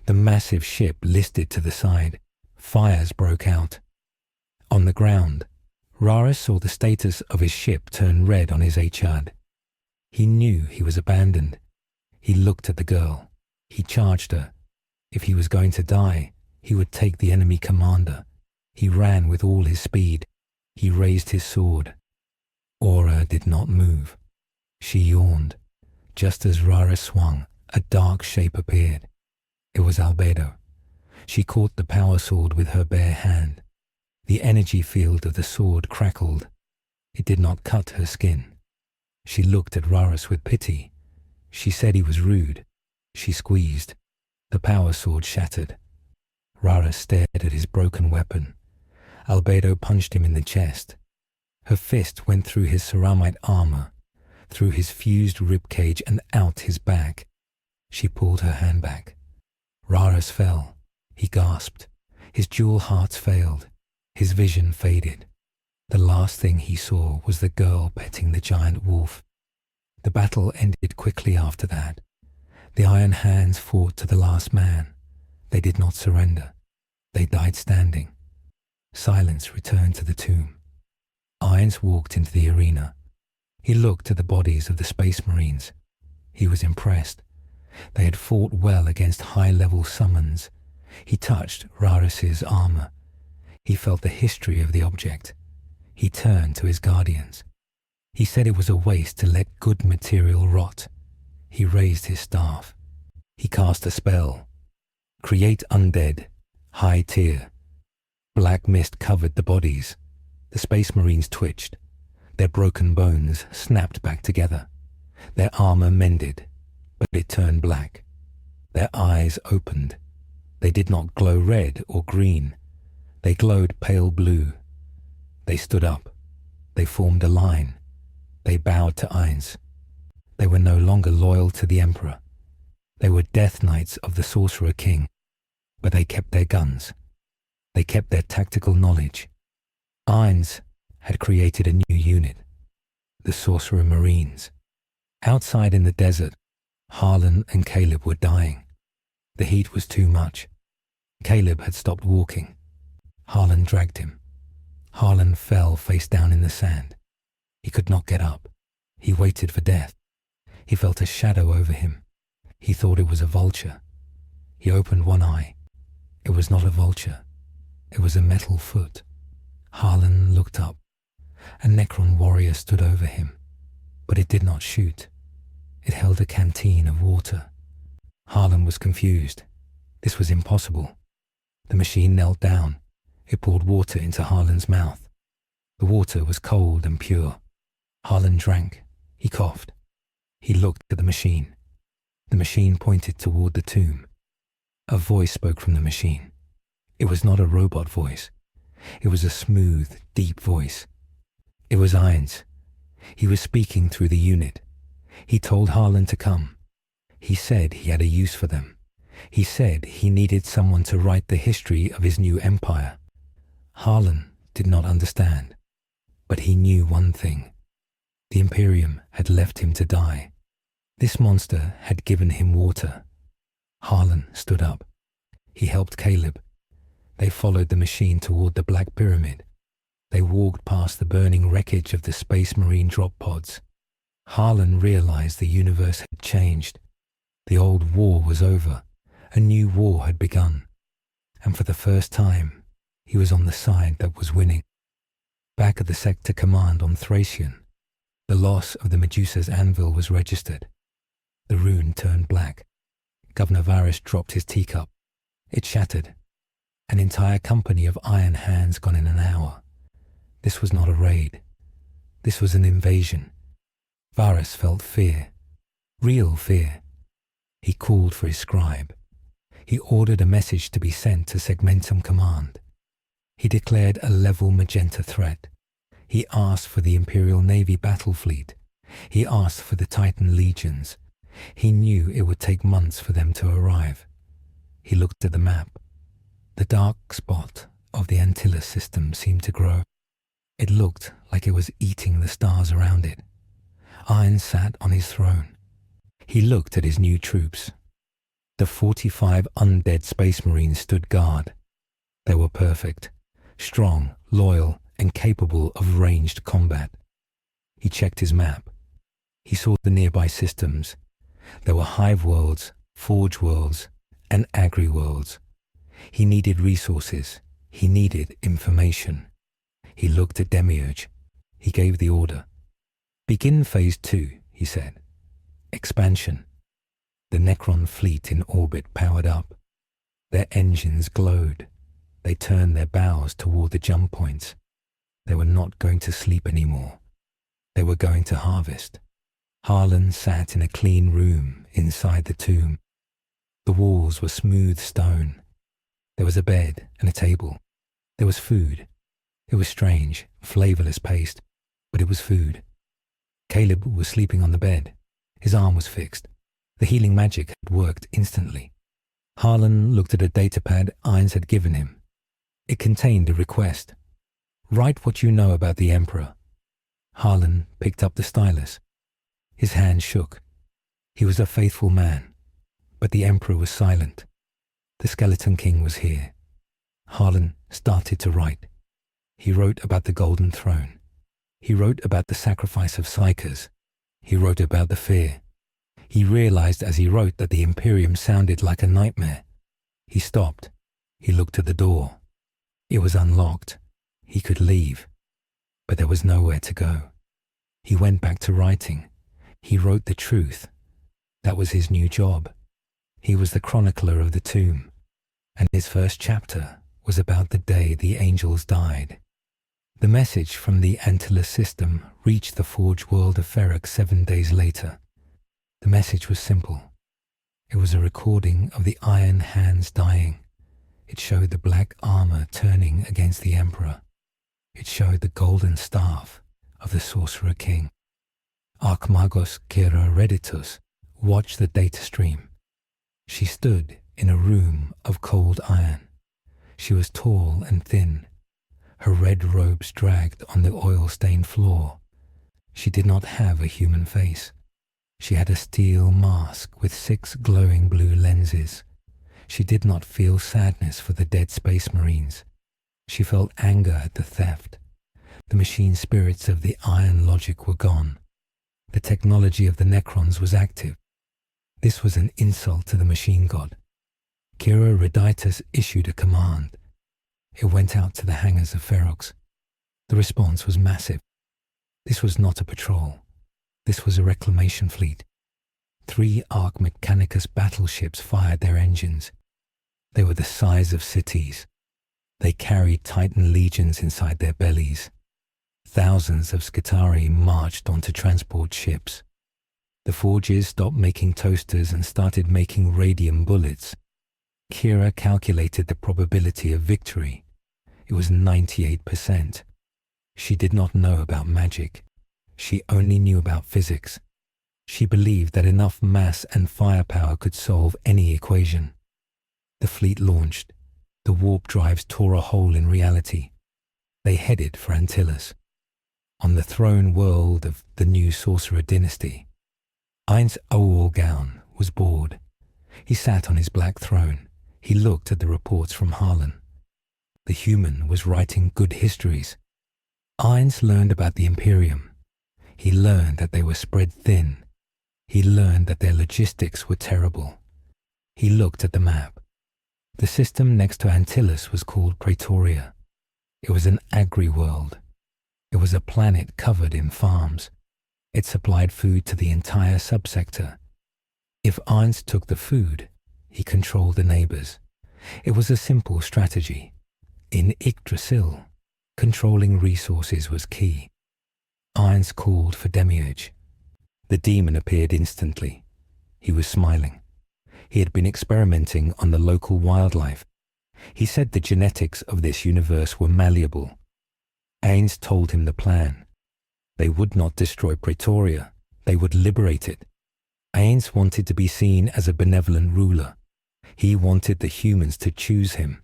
The massive ship listed to the side. Fires broke out. On the ground, Rares saw the status of his ship turn red on his HUD. He knew he was abandoned. He looked at the girl. He charged her. If he was going to die, he would take the enemy commander. He ran with all his speed. He raised his sword. Aura did not move. She yawned. Just as Rares swung, a dark shape appeared. It was Albedo. She caught the power sword with her bare hand. The energy field of the sword crackled. It did not cut her skin. She looked at Rares with pity. She said he was rude. She squeezed. The power sword shattered. Rares stared at his broken weapon. Albedo punched him in the chest. Her fist went through his ceramite armor, through his fused ribcage and out his back. She pulled her hand back. Rares fell. He gasped. His jewel hearts failed. His vision faded. The last thing he saw was the girl petting the giant wolf. The battle ended quickly after that. The Iron Hands fought to the last man. They did not surrender. They died standing. Silence returned to the tomb. Ainz walked into the arena. He looked at the bodies of the Space Marines. He was impressed. They had fought well against high-level summons. He touched Raris's armor. He felt the history of the object. He turned to his guardians. He said it was a waste to let good material rot. He raised his staff. He cast a spell. Create undead. High tier. Black mist covered the bodies. The Space Marines twitched. Their broken bones snapped back together. Their armor mended, but it turned black. Their eyes opened. They did not glow red or green. They glowed pale blue. They stood up. They formed a line. They bowed to Ainz. They were no longer loyal to the Emperor. They were Death Knights of the Sorcerer King, but they kept their guns. They kept their tactical knowledge. Ainz had created a new unit, the Sorcerer Marines. Outside in the desert, Harlan and Caleb were dying. The heat was too much. Caleb had stopped walking. Harlan dragged him. Harlan fell face down in the sand. He could not get up. He waited for death. He felt a shadow over him. He thought it was a vulture. He opened one eye. It was not a vulture. It was a metal foot. Harlan looked up. A Necron warrior stood over him, but it did not shoot. It held a canteen of water. Harlan was confused. This was impossible. The machine knelt down. It poured water into Harlan's mouth. The water was cold and pure. Harlan drank. He coughed. He looked at the machine. The machine pointed toward the tomb. A voice spoke from the machine. It was not a robot voice. It was a smooth, deep voice. It was Ainz. He was speaking through the unit. He told Harlan to come. He said he had a use for them. He said he needed someone to write the history of his new empire. Harlan did not understand, but he knew one thing. The Imperium had left him to die. This monster had given him water. Harlan stood up. He helped Caleb. They followed the machine toward the Black Pyramid. They walked past the burning wreckage of the Space Marine drop pods. Harlan realized the universe had changed. The old war was over. A new war had begun. And for the first time, he was on the side that was winning. Back at the sector command on Thracian, the loss of the Medusa's anvil was registered. The rune turned black. Governor Varys dropped his teacup. It shattered. An entire company of Iron Hands gone in an hour. This was not a raid. This was an invasion. Varys felt fear. Real fear. He called for his scribe. He ordered a message to be sent to Segmentum Command. He declared a level magenta threat. He asked for the Imperial Navy battle fleet. He asked for the Titan legions. He knew it would take months for them to arrive. He looked at the map. The dark spot of the Antilles system seemed to grow. It looked like it was eating the stars around it. Ainz sat on his throne. He looked at his new troops. The 45 undead Space Marines stood guard. They were perfect, strong, loyal, and capable of ranged combat. He checked his map. He saw the nearby systems. There were hive worlds, forge worlds, and agri worlds. He needed resources. He needed information. He looked at Demiurge. He gave the order. Begin Phase 2, he said. Expansion. The Necron fleet in orbit powered up. Their engines glowed. They turned their bows toward the jump points. They were not going to sleep anymore. They were going to harvest. Harlan sat in a clean room inside the tomb. The walls were smooth stone. There was a bed and a table. There was food. It was strange, flavorless paste, but it was food. Caleb was sleeping on the bed. His arm was fixed. The healing magic had worked instantly. Harlan looked at a datapad Ainz had given him. It contained a request. Write what you know about the Emperor. Harlan picked up the stylus. His hand shook. He was a faithful man, but the Emperor was silent. The Skeleton King was here. Harlan started to write. He wrote about the Golden Throne. He wrote about the sacrifice of psychers. He wrote about the fear. He realized as he wrote that the Imperium sounded like a nightmare. He stopped. He looked at the door. It was unlocked. He could leave, but there was nowhere to go. He went back to writing. He wrote the truth. That was his new job. He was the chronicler of the tomb, and his first chapter was about the day the angels died. The message from the Antilles system reached the forge world of Ferox 7 days later. The message was simple. It was a recording of the Iron Hands dying. It showed the black armor turning against the Emperor. It showed the golden staff of the Sorcerer King. Archmagos Kira Reditus watched the data stream. She stood in a room of cold iron. She was tall and thin. Her red robes dragged on the oil-stained floor. She did not have a human face. She had a steel mask with 6 glowing blue lenses. She did not feel sadness for the dead space marines. She felt anger at the theft. The machine spirits of the iron logic were gone. The technology of the Necrons was active. This was an insult to the machine god. Kira Reditus issued a command. It went out to the hangars of Ferox. The response was massive. This was not a patrol. This was a reclamation fleet. 3 Arch Mechanicus battleships fired their engines. They were the size of cities. They carried Titan legions inside their bellies. Thousands of Skitarii marched onto transport ships. The forges stopped making toasters and started making radium bullets. Kira calculated the probability of victory. It was 98%. She did not know about magic. She only knew about physics. She believed that enough mass and firepower could solve any equation. The fleet launched. The warp drives tore a hole in reality. They headed for Antilles. On the throne world of the new Sorcerer dynasty, Ainz Ooal Gown was bored. He sat on his black throne. He looked at the reports from Harlan. The human was writing good histories. Ainz learned about the Imperium. He learned that they were spread thin. He learned that their logistics were terrible. He looked at the map. The system next to Antilles was called Praetoria. It was an agri-world. It was a planet covered in farms. It supplied food to the entire subsector. If Ainz took the food, he controlled the neighbors. It was a simple strategy. In Yggdrasil, controlling resources was key. Ainz called for Demiurge. The demon appeared instantly. He was smiling. He had been experimenting on the local wildlife. He said the genetics of this universe were malleable. Ainz told him the plan. They would not destroy Praetoria. They would liberate it. Ainz wanted to be seen as a benevolent ruler. He wanted the humans to choose him.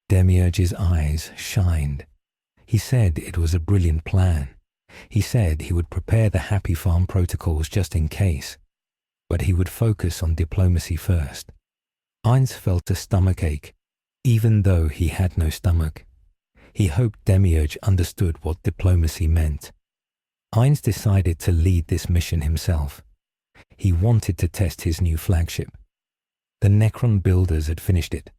Demiurge's eyes shined. He said it was a brilliant plan. He said he would prepare the Happy Farm protocols just in case, but he would focus on diplomacy first. Ainz felt a stomachache, even though he had no stomach. He hoped Demiurge understood what diplomacy meant. Ainz decided to lead this mission himself. He wanted to test his new flagship. The Necron builders had finished it.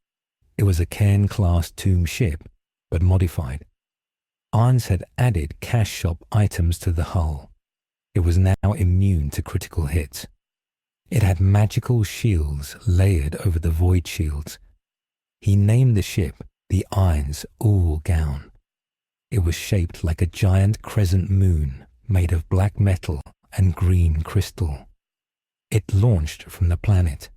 It was a Cairn-class tomb ship, but modified. Ainz had added cash shop items to the hull. It was now immune to critical hits. It had magical shields layered over the void shields. He named the ship the Ainz Ooal Gown. It was shaped like a giant crescent moon made of black metal and green crystal. It launched from the planet.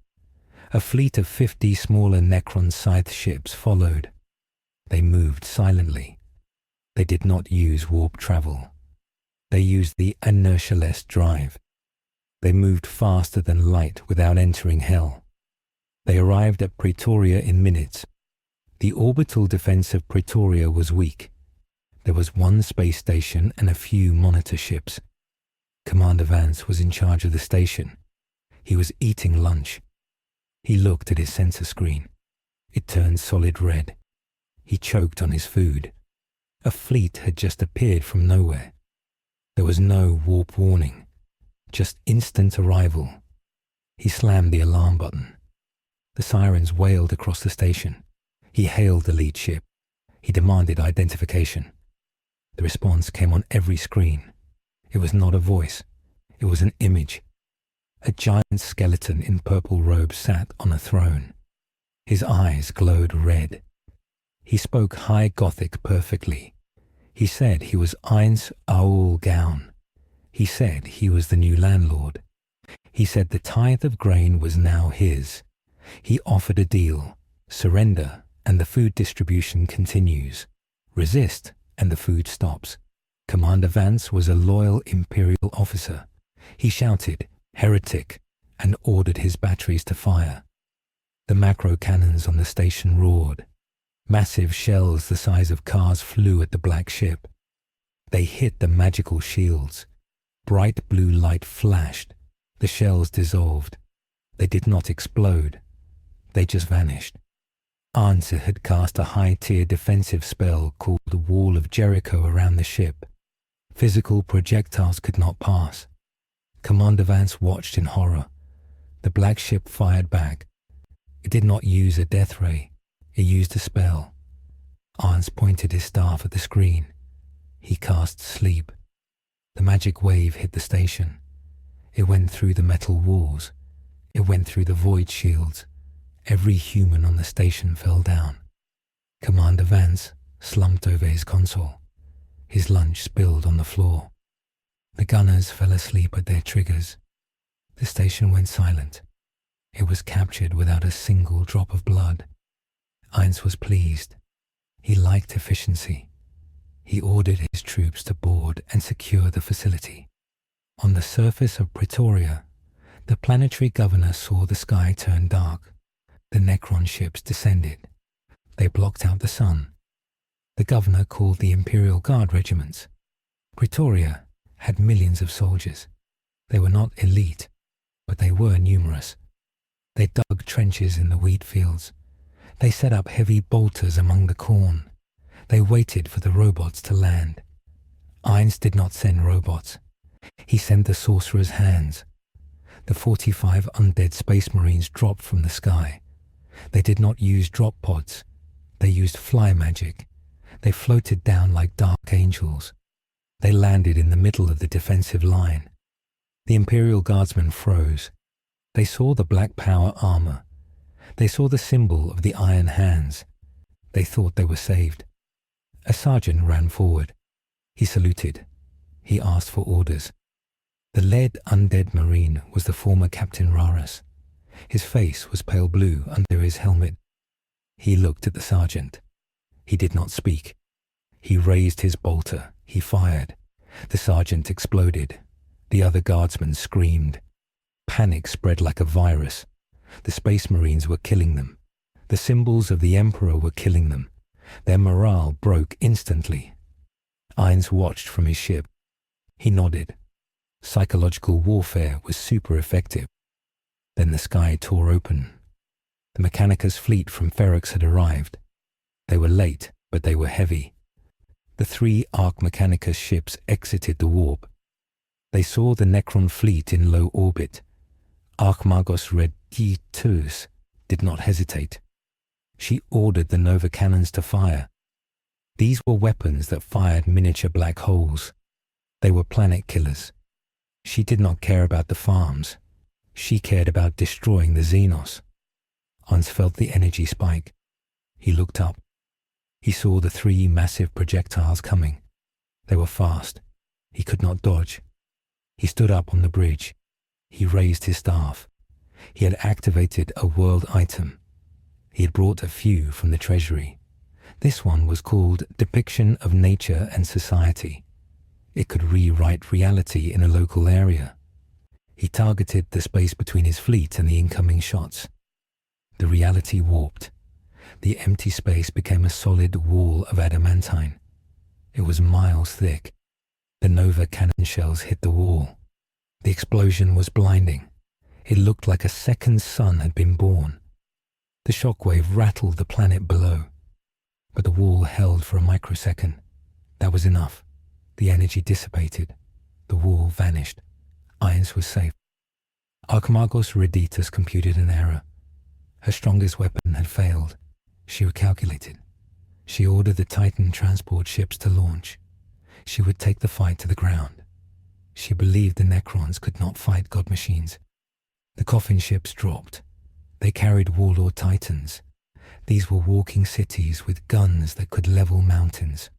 A fleet of 50 smaller Necron scythe ships followed. They moved silently. They did not use warp travel. They used the inertialess drive. They moved faster than light without entering hell. They arrived at Praetoria in minutes. The orbital defense of Pretoria was weak. There was one space station and a few monitor ships. Commander Vance was in charge of the station. He was eating lunch. He looked at his sensor screen. It turned solid red. He choked on his food. A fleet had just appeared from nowhere. There was no warp warning, just instant arrival. He slammed the alarm button. The sirens wailed across the station. He hailed the lead ship. He demanded identification. The response came on every screen. It was not a voice. It was an image. A giant skeleton in purple robes sat on a throne. His eyes glowed red. He spoke High Gothic perfectly. He said he was Ainz Ooal Gown. He said he was the new landlord. He said the tithe of grain was now his. He offered a deal. Surrender and the food distribution continues. Resist and the food stops. Commander Vance was a loyal Imperial officer. He shouted, "Heretic," and ordered his batteries to fire. The macro cannons on the station roared. Massive shells the size of cars flew at the black ship. They hit the magical shields. Bright blue light flashed. The shells dissolved. They did not explode. They just vanished. Ainz had cast a high-tier defensive spell called the Wall of Jericho around the ship. Physical projectiles could not pass. Commander Vance watched in horror. The black ship fired back. It did not use a death ray. It used a spell. Ainz pointed his staff at the screen. He cast sleep. The magic wave hit the station. It went through the metal walls. It went through the void shields. Every human on the station fell down. Commander Vance slumped over his console. His lunch spilled on the floor. The gunners fell asleep at their triggers. The station went silent. It was captured without a single drop of blood. Ainz was pleased. He liked efficiency. He ordered his troops to board and secure the facility. On the surface of Pretoria, the planetary governor saw the sky turn dark. The Necron ships descended. They blocked out the sun. The governor called the Imperial Guard regiments. Pretoria had millions of soldiers. They were not elite, but they were numerous. They dug trenches in the wheat fields. They set up heavy bolters among the corn. They waited for the robots to land. Ainz did not send robots. He sent the sorcerer's hands. The 45 undead space marines dropped from the sky. They did not use drop pods. They used fly magic. They floated down like dark angels. They landed in the middle of the defensive line. The Imperial Guardsmen froze. They saw the black power armor. They saw the symbol of the iron hands. They thought they were saved. A sergeant ran forward. He saluted. He asked for orders. The lead undead marine was the former Captain Raras. His face was pale blue under his helmet. He looked at the sergeant. He did not speak. He raised his bolter. He fired. The sergeant exploded. The other guardsmen screamed. Panic spread like a virus. The space marines were killing them. The symbols of the Emperor were killing them. Their morale broke instantly. Ainz watched from his ship. He nodded. Psychological warfare was super effective. Then the sky tore open. The Mechanicus fleet from Ferox had arrived. They were late, but they were heavy. The 3 Arch Mechanicus ships exited the warp. They saw the Necron fleet in low orbit. Archmagos Red T2s did not hesitate. She ordered the Nova cannons to fire. These were weapons that fired miniature black holes. They were planet killers. She did not care about the farms. She cared about destroying the Xenos. Ainz felt the energy spike. He looked up. He saw the 3 massive projectiles coming. They were fast. He could not dodge. He stood up on the bridge. He raised his staff. He had activated a world item. He had brought a few from the treasury. This one was called Depiction of Nature and Society. It could rewrite reality in a local area. He targeted the space between his fleet and the incoming shots. The reality warped. The empty space became a solid wall of adamantine. It was miles thick. The Nova cannon shells hit the wall. The explosion was blinding. It looked like a second sun had been born. The shockwave rattled the planet below. But the wall held for a microsecond. That was enough. The energy dissipated. The wall vanished. Ainz was safe. Archimagos Reditus computed an error. Her strongest weapon had failed. She recalculated. She ordered the Titan transport ships to launch. She would take the fight to the ground. She believed the Necrons could not fight god machines. The coffin ships dropped. They carried warlord Titans. These were walking cities with guns that could level mountains.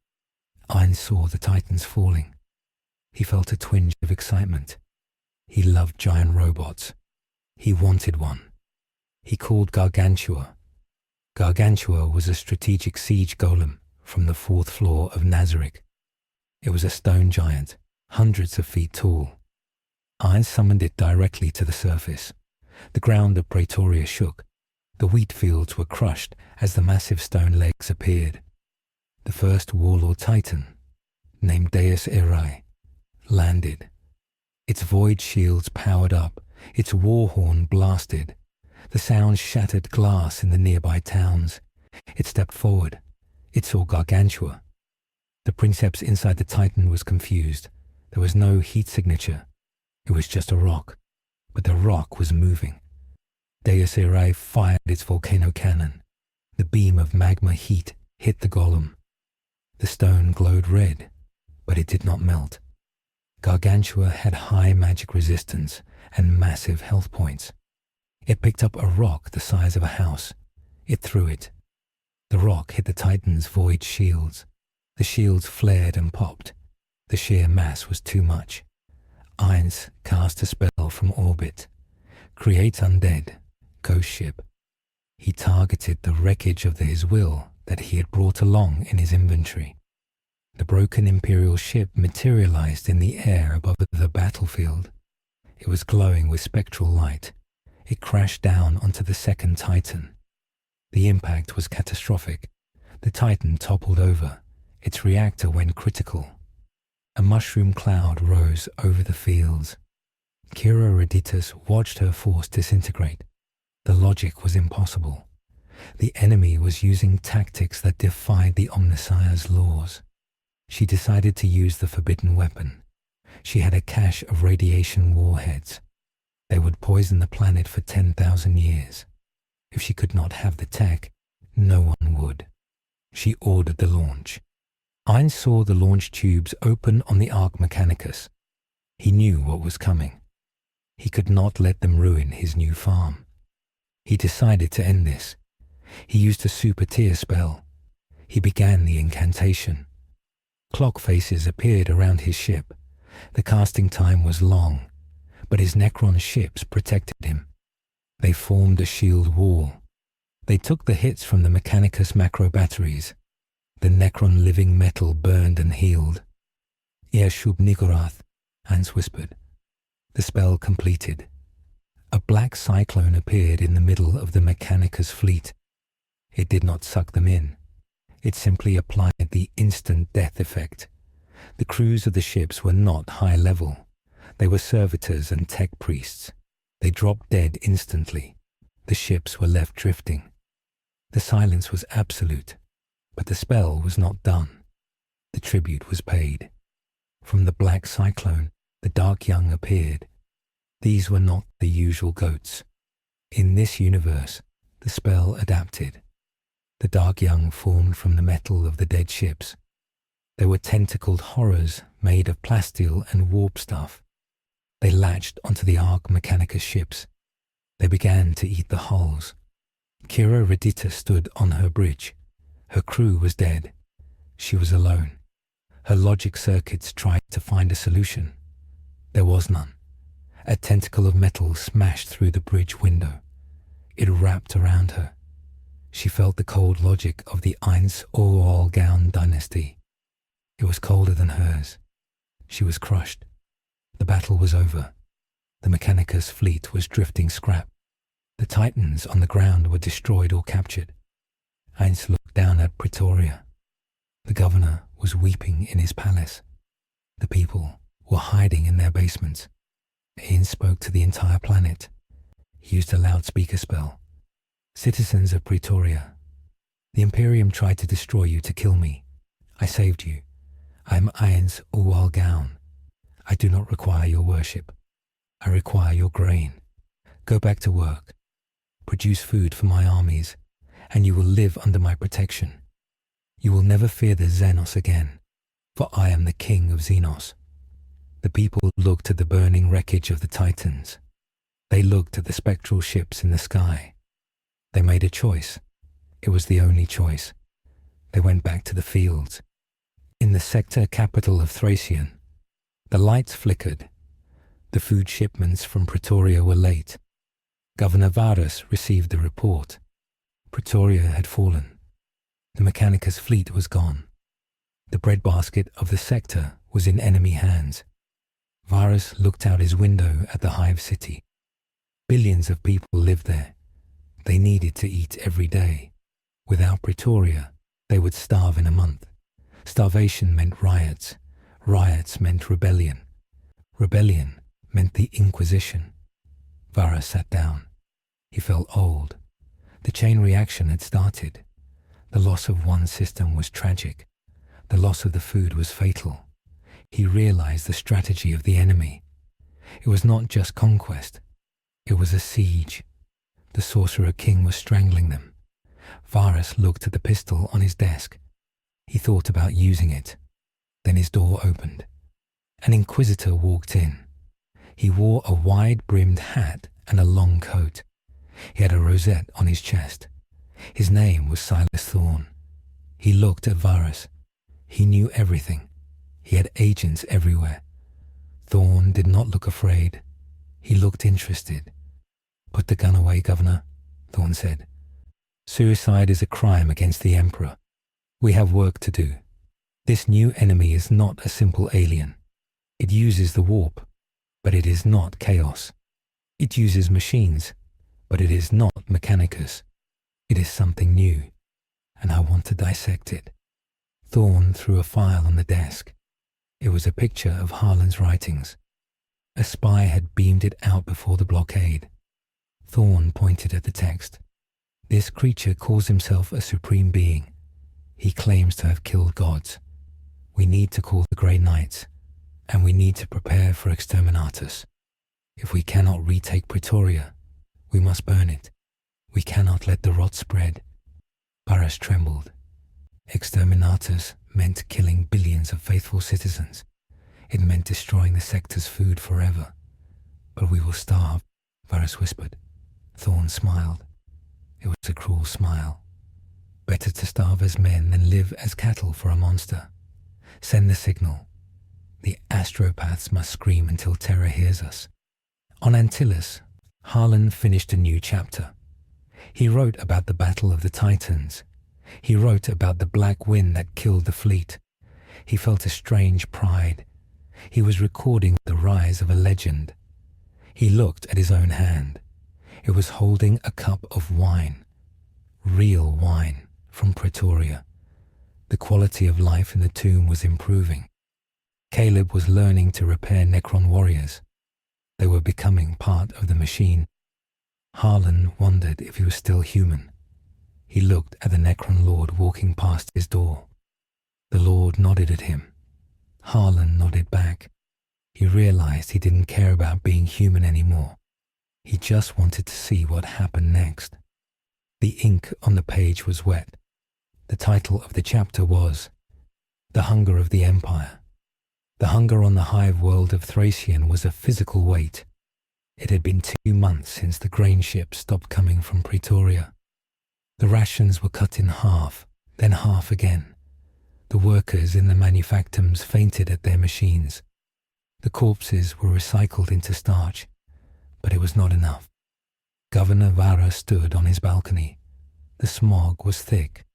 Ainz saw the Titans falling. He felt a twinge of excitement. He loved giant robots. He wanted one. He called Gargantua. Gargantua was a strategic siege golem from the 4th floor of Nazarick. It was a stone giant, hundreds of feet tall. Ainz summoned it directly to the surface. The ground of Praetoria shook. The wheat fields were crushed as the massive stone legs appeared. The first warlord Titan, named Deus Irae, landed. Its void shields powered up. Its war horn blasted. The sound shattered glass in the nearby towns. It stepped forward. It saw Gargantua. The princeps inside the Titan was confused. There was no heat signature. It was just a rock. But the rock was moving. Deus Irae fired its volcano cannon. The beam of magma heat hit the golem. The stone glowed red, but it did not melt. Gargantua had high magic resistance and massive health points. It picked up a rock the size of a house. It threw it. The rock hit the Titan's void shields. The shields flared and popped. The sheer mass was too much. Ainz cast a spell from orbit. Create undead. Ghost ship. He targeted the wreckage of his will that he had brought along in his inventory. The broken Imperial ship materialized in the air above the battlefield. It was glowing with spectral light. It crashed down onto the second Titan. The impact was catastrophic. The Titan toppled over. Its reactor went critical. A mushroom cloud rose over the fields. Kira Reditus watched her force disintegrate. The logic was impossible. The enemy was using tactics that defied the Omnissiah's laws. She decided to use the forbidden weapon. She had a cache of radiation warheads. They would poison the planet for 10,000 years. If she could not have the tech, no one would. She ordered the launch. Ainz saw the launch tubes open on the Arc Mechanicus. He knew what was coming. He could not let them ruin his new farm. He decided to end this. He used a super tier spell. He began the incantation. Clock faces appeared around his ship. The casting time was long, but his Necron ships protected him. They formed a shield wall. They took the hits from the Mechanicus macro batteries. The Necron living metal burned and healed. Shub Nigorath, Ainz whispered. The spell completed. A black cyclone appeared in the middle of the Mechanicus fleet. It did not suck them in. It simply applied the instant death effect. The crews of the ships were not high level. They were servitors and tech priests. They dropped dead instantly. The ships were left drifting. The silence was absolute, but the spell was not done. The tribute was paid. From the black cyclone, the dark young appeared. These were not the usual goats. In this universe, the spell adapted. The dark young formed from the metal of the dead ships. They were tentacled horrors made of plasteel and warp stuff. They latched onto the Arc Mechanicus ships. They began to eat the hulls. Kira Redita stood on her bridge. Her crew was dead. She was alone. Her logic circuits tried to find a solution. There was none. A tentacle of metal smashed through the bridge window. It wrapped around her. She felt the cold logic of the Ainz Ooal Gown dynasty. It was colder than hers. She was crushed. The battle was over. The Mechanicus fleet was drifting scrap. The Titans on the ground were destroyed or captured. Ainz looked down at Pretoria. The governor was weeping in his palace. The people were hiding in their basements. Ainz spoke to the entire planet. He used a loudspeaker spell. Citizens of Pretoria, the Imperium tried to destroy you, to kill me. I saved you. I am Ainz Ooal Gown. I do not require your worship. I require your grain. Go back to work. Produce food for my armies, and you will live under my protection. You will never fear the Xenos again, for I am the king of Xenos. The people looked at the burning wreckage of the Titans. They looked at the spectral ships in the sky. They made a choice. It was the only choice. They went back to the fields. In the sector capital of Thracian, the lights flickered. The food shipments from Pretoria were late. Governor Varus received the report. Pretoria had fallen. The Mechanicus fleet was gone. The breadbasket of the sector was in enemy hands. Varus looked out his window at the hive city. Billions of people lived there. They needed to eat every day. Without Pretoria, they would starve in a month. Starvation meant riots. Riots meant rebellion. Rebellion meant the Inquisition. Varus sat down. He felt old. The chain reaction had started. The loss of one system was tragic. The loss of the food was fatal. He realized the strategy of the enemy. It was not just conquest. It was a siege. The Sorcerer King was strangling them. Varus looked at the pistol on his desk. He thought about using it. Then his door opened. An inquisitor walked in. He wore a wide-brimmed hat and a long coat. He had a rosette on his chest. His name was Silas Thorn. He looked at Varus. He knew everything. He had agents everywhere. Thorn did not look afraid. He looked interested. "Put the gun away, Governor," Thorn said. "Suicide is a crime against the Emperor. We have work to do. This new enemy is not a simple alien. It uses the warp, but it is not chaos. It uses machines, but it is not Mechanicus. It is something new, and I want to dissect it." Thorn threw a file on the desk. It was a picture of Harlan's writings. A spy had beamed it out before the blockade. Thorn pointed at the text. "This creature calls himself a supreme being. He claims to have killed gods. We need to call the Grey Knights, and we need to prepare for Exterminatus. If we cannot retake Pretoria, we must burn it. We cannot let the rot spread." Varus trembled. Exterminatus meant killing billions of faithful citizens. It meant destroying the sector's food forever. "But we will starve," Varus whispered. Thorn smiled. It was a cruel smile. "Better to starve as men than live as cattle for a monster. Send the signal. The astropaths must scream until terror hears us." On Antilles, Harlan finished a new chapter. He wrote about the Battle of the Titans. He wrote about the black wind that killed the fleet. He felt a strange pride. He was recording the rise of a legend. He looked at his own hand. It was holding a cup of wine. Real wine from Pretoria. The quality of life in the tomb was improving. Caleb was learning to repair Necron warriors. They were becoming part of the machine. Harlan wondered if he was still human. He looked at the Necron Lord walking past his door. The Lord nodded at him. Harlan nodded back. He realized he didn't care about being human anymore. He just wanted to see what happened next. The ink on the page was wet. The title of the chapter was The Hunger of the Empire. The hunger on the hive world of Thracian was a physical weight. It had been 2 months since the grain ships stopped coming from Pretoria. The rations were cut in half, then half again. The workers in the manufactums fainted at their machines. The corpses were recycled into starch, but it was not enough. Governor Varus stood on his balcony. The smog was thick.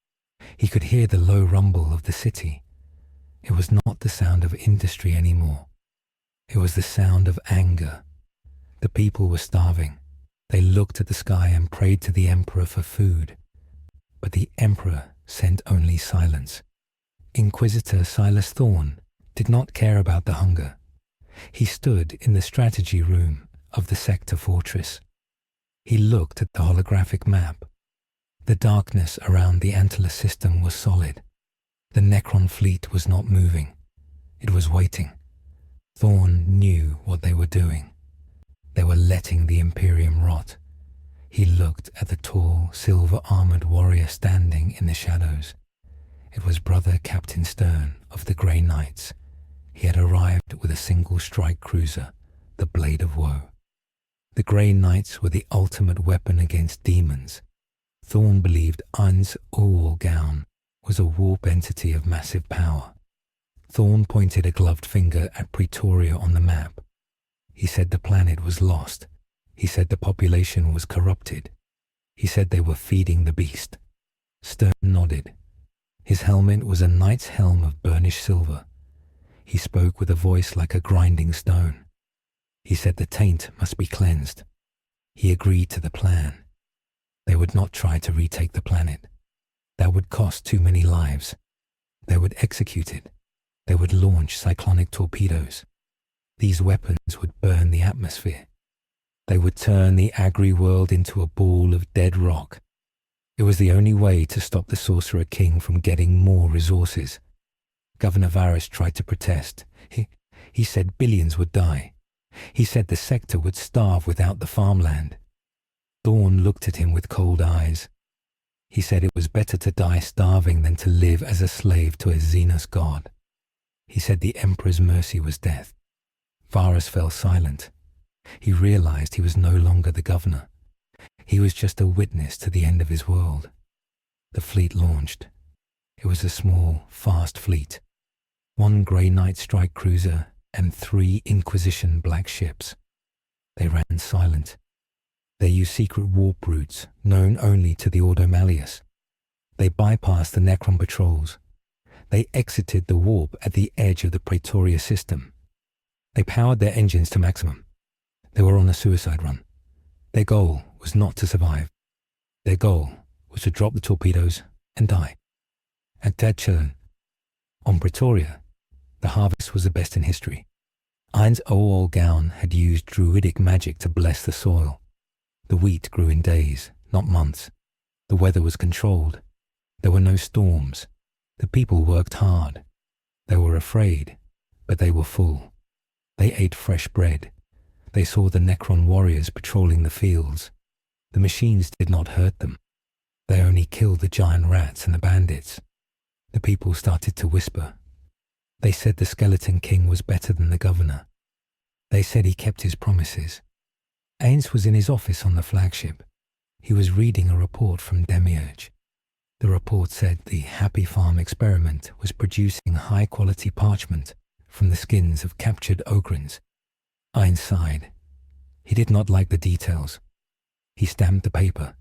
He could hear the low rumble of the city. It was not the sound of industry anymore. It was the sound of anger. The people were starving. They looked at the sky and prayed to the emperor for food. But the Emperor sent only silence. Inquisitor Silas Thorn did not care about the hunger. He stood in the strategy room of the sector fortress. He looked at the holographic map. The darkness around the Antilles system was solid. The Necron fleet was not moving. It was waiting. Thorn knew what they were doing. They were letting the Imperium rot. He looked at the tall, silver-armored warrior standing in the shadows. It was Brother Captain Stern of the Grey Knights. He had arrived with a single strike cruiser, the Blade of Woe. The Grey Knights were the ultimate weapon against demons. Thorn believed Ainz Ooal Gown was a warp entity of massive power. Thorn pointed a gloved finger at Pretoria on the map. He said the planet was lost. He said the population was corrupted. He said they were feeding the beast. Stern nodded. His helmet was a knight's helm of burnished silver. He spoke with a voice like a grinding stone. He said the taint must be cleansed. He agreed to the plan. They would not try to retake the planet. That would cost too many lives. They would execute it. They would launch cyclonic torpedoes. These weapons would burn the atmosphere. They would turn the agri-world into a ball of dead rock. It was the only way to stop the Sorcerer King from getting more resources. Governor Varys tried to protest. He said billions would die. He said the sector would starve without the farmland. Thorn looked at him with cold eyes. He said it was better to die starving than to live as a slave to a Xenos god. He said the Emperor's mercy was death. Varys fell silent. He realized he was no longer the governor. He was just a witness to the end of his world. The fleet launched. It was a small, fast fleet. 1 Grey Knight strike cruiser and 3 Inquisition black ships. They ran silent. They used secret warp routes known only to the Ordo Malleus. They bypassed the Necron patrols. They exited the warp at the edge of the Pretoria system. They powered their engines to maximum. They were on a suicide run. Their goal was not to survive. Their goal was to drop the torpedoes and die. At Tadchillan, on Pretoria, the harvest was the best in history. Ainz Ooal Gown had used druidic magic to bless the soil. The wheat grew in days, not months. The weather was controlled. There were no storms. The people worked hard. They were afraid, but they were full. They ate fresh bread. They saw the Necron warriors patrolling the fields. The machines did not hurt them. They only killed the giant rats and the bandits. The people started to whisper. They said the Skeleton King was better than the governor. They said he kept his promises. Ainz was in his office on the flagship. He was reading a report from Demiurge. The report said the Happy Farm experiment was producing high-quality parchment from the skins of captured ogrins. Ainz sighed. He did not like the details. He stamped the paper.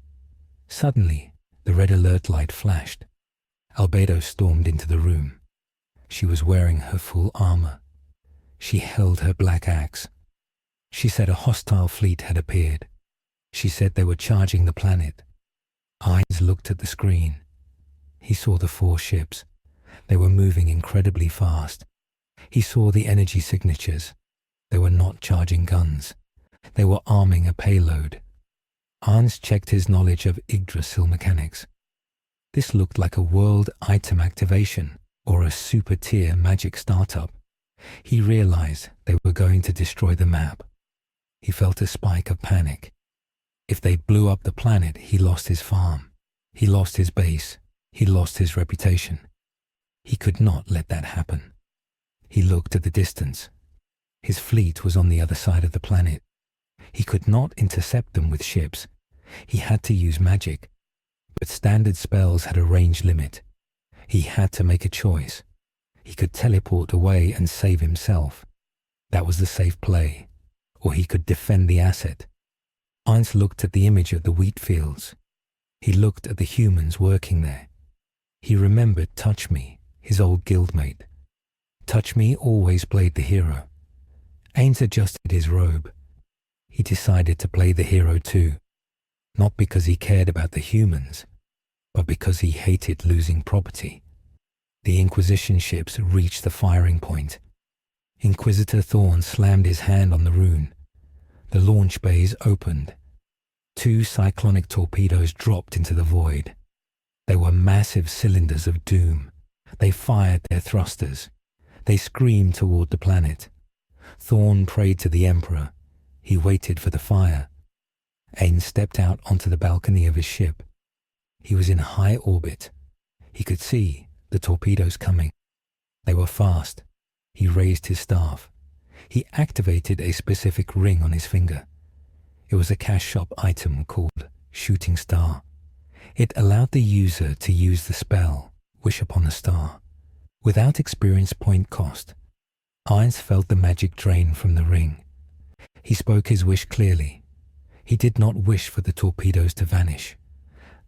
Suddenly, the red alert light flashed. Albedo stormed into the room. She was wearing her full armor. She held her black axe. She said a hostile fleet had appeared. She said they were charging the planet. Ainz looked at the screen. He saw the 4 ships. They were moving incredibly fast. He saw the energy signatures. They were not charging guns. They were arming a payload. Ainz checked his knowledge of Yggdrasil mechanics. This looked like a world item activation or a super-tier magic startup. He realized they were going to destroy the map. He felt a spike of panic. If they blew up the planet, he lost his farm. He lost his base. He lost his reputation. He could not let that happen. He looked at the distance. His fleet was on the other side of the planet. He could not intercept them with ships. He had to use magic. But standard spells had a range limit. He had to make a choice. He could teleport away and save himself. That was the safe play. Or he could defend the asset. Ainz looked at the image of the wheat fields. He looked at the humans working there. He remembered Touch Me, his old guildmate. Touch Me always played the hero. Ainz adjusted his robe. He decided to play the hero too. Not because he cared about the humans, but because he hated losing property. The Inquisition ships reached the firing point. Inquisitor Thorn slammed his hand on the rune. The launch bays opened. 2 cyclonic torpedoes dropped into the void. They were massive cylinders of doom. They fired their thrusters. They screamed toward the planet. Thorn prayed to the Emperor. He waited for the fire. Ainz stepped out onto the balcony of his ship. He was in high orbit. He could see the torpedoes coming. They were fast. He raised his staff. He activated a specific ring on his finger. It was a cash shop item called Shooting Star. It allowed the user to use the spell, Wish Upon a Star. Without experience point cost, Ainz felt the magic drain from the ring. He spoke his wish clearly. He did not wish for the torpedoes to vanish.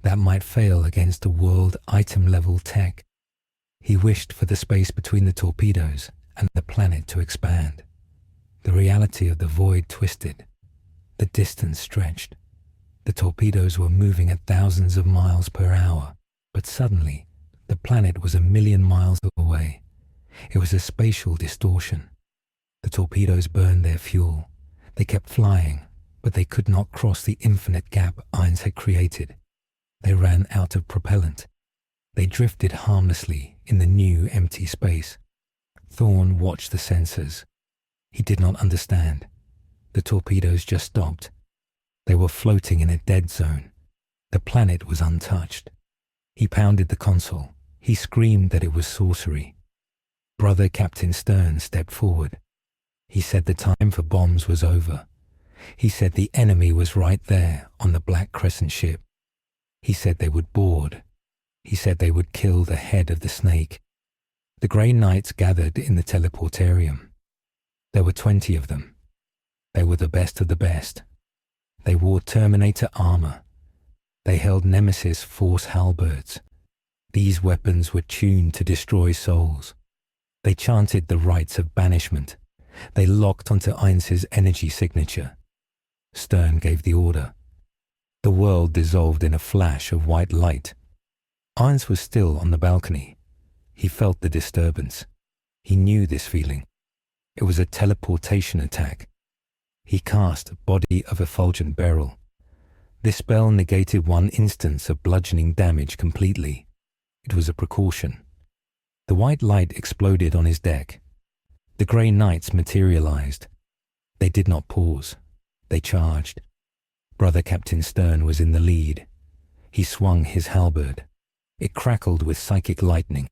That might fail against a world item-level tech. He wished for the space between the torpedoes and the planet to expand. The reality of the void twisted. The distance stretched. The torpedoes were moving at thousands of miles per hour, but suddenly the planet was 1,000,000 miles away. It was a spatial distortion. The torpedoes burned their fuel. They kept flying, but they could not cross the infinite gap Ainz had created. They ran out of propellant. They drifted harmlessly in the new empty space. Thorn watched the sensors. He did not understand. The torpedoes just stopped. They were floating in a dead zone. The planet was untouched. He pounded the console. He screamed that it was sorcery. Brother Captain Stern stepped forward. He said the time for bombs was over. He said the enemy was right there on the Black Crescent ship. He said they would board. He said they would kill the head of the snake. The Grey Knights gathered in the teleportarium. There were 20 of them. They were the best of the best. They wore Terminator armor. They held Nemesis Force halberds. These weapons were tuned to destroy souls. They chanted the rites of banishment. They locked onto Ainz's energy signature. Stern gave the order. The world dissolved in a flash of white light. Ainz was still on the balcony. He felt the disturbance. He knew this feeling. It was a teleportation attack. He cast Body of Effulgent Beryl. This spell negated 1 instance of bludgeoning damage completely. It was a precaution. The white light exploded on his deck. The Grey Knights materialized. They did not pause. They charged. Brother Captain Stern was in the lead. He swung his halberd. It crackled with psychic lightning.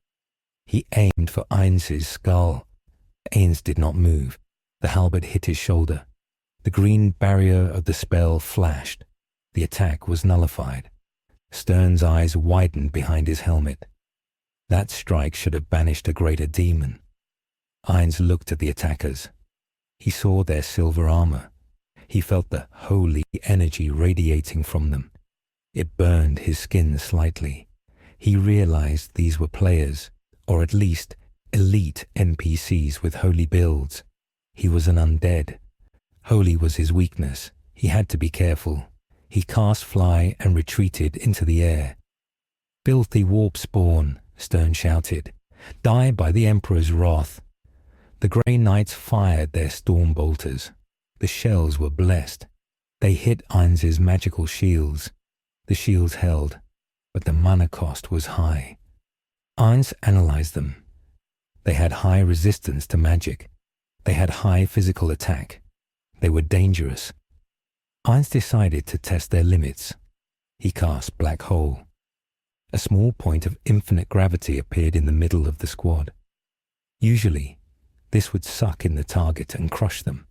He aimed for Ainz's skull. Ainz did not move. The halberd hit his shoulder. The green barrier of the spell flashed. The attack was nullified. Stern's eyes widened behind his helmet. That strike should have banished a greater demon. Ainz looked at the attackers. He saw their silver armor. He felt the holy energy radiating from them. It burned his skin slightly. He realized these were players, or at least elite NPCs with holy builds. He was an undead. Holy was his weakness. He had to be careful. He cast fly and retreated into the air. "Filthy warp spawn," Stern shouted. "Die by the Emperor's wrath." The Grey Knights fired their storm bolters. The shells were blessed. They hit Ainz's magical shields. The shields held, but the mana cost was high. Ainz analyzed them. They had high resistance to magic. They had high physical attack. They were dangerous. Ainz decided to test their limits. He cast Black Hole. A small point of infinite gravity appeared in the middle of the squad. Usually, this would suck in the target and crush them.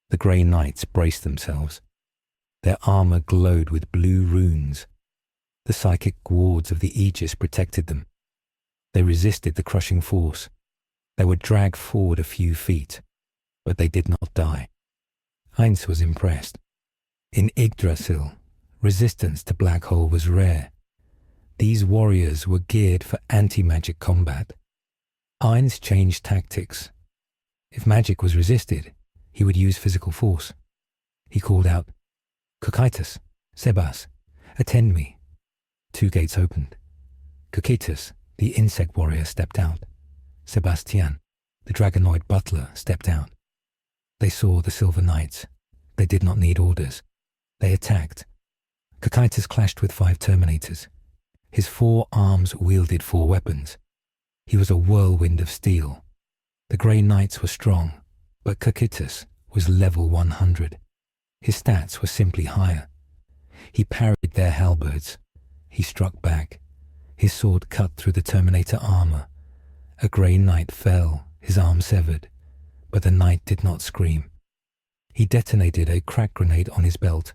The Grey Knights braced themselves. Their armor glowed with blue runes. The psychic wards of the Aegis protected them. They resisted the crushing force. They were dragged forward a few feet, but they did not die. Ainz was impressed. In Yggdrasil, resistance to Black Hole was rare. These warriors were geared for anti-magic combat. Ainz changed tactics. If magic was resisted, he would use physical force. He called out, "Cocytus, Sebas, attend me." 2 gates opened. Cocytus, the insect warrior, stepped out. Sebastian, the dragonoid butler, stepped out. They saw the Silver Knights. They did not need orders. They attacked. Cocytus clashed with 5 Terminators. His 4 arms wielded 4 weapons. He was a whirlwind of steel. The Grey Knights were strong, but Cocytus was level 100. His stats were simply higher. He parried their halberds. He struck back. His sword cut through the Terminator armor. A Grey Knight fell, his arm severed, but the Knight did not scream. He detonated a crack grenade on his belt.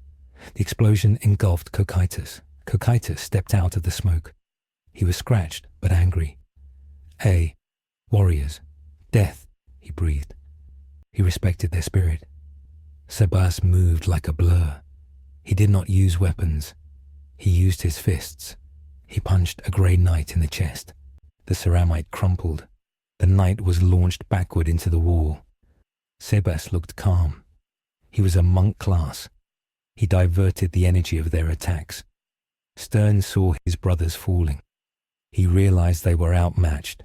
The explosion engulfed Cocytus. Cocytus stepped out of the smoke. He was scratched, but angry. Warriors. Death, he breathed. He respected their spirit. Sebas moved like a blur. He did not use weapons. He used his fists. He punched a Grey Knight in the chest. The ceramite crumpled. The Knight was launched backward into the wall. Sebas looked calm. He was a monk class. He diverted the energy of their attacks. Stern saw his brothers falling. He realized they were outmatched.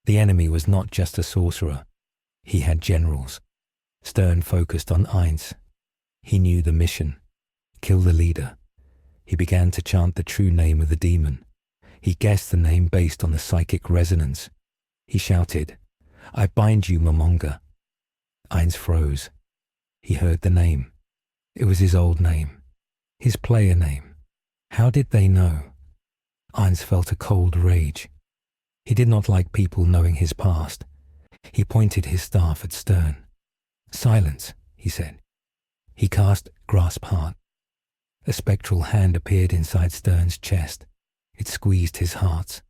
The enemy was not just a sorcerer. He had generals. Stern focused on Ainz. He knew the mission. Kill the leader. He began to chant the true name of the demon. He guessed the name based on the psychic resonance. He shouted, "I bind you, Momonga." Ainz froze. He heard the name. It was his old name. His player name. How did they know? Ainz felt a cold rage. He did not like people knowing his past. He pointed his staff at Stern. "Silence," he said. He cast Grasp Heart. A spectral hand appeared inside Stern's chest. It squeezed his heart.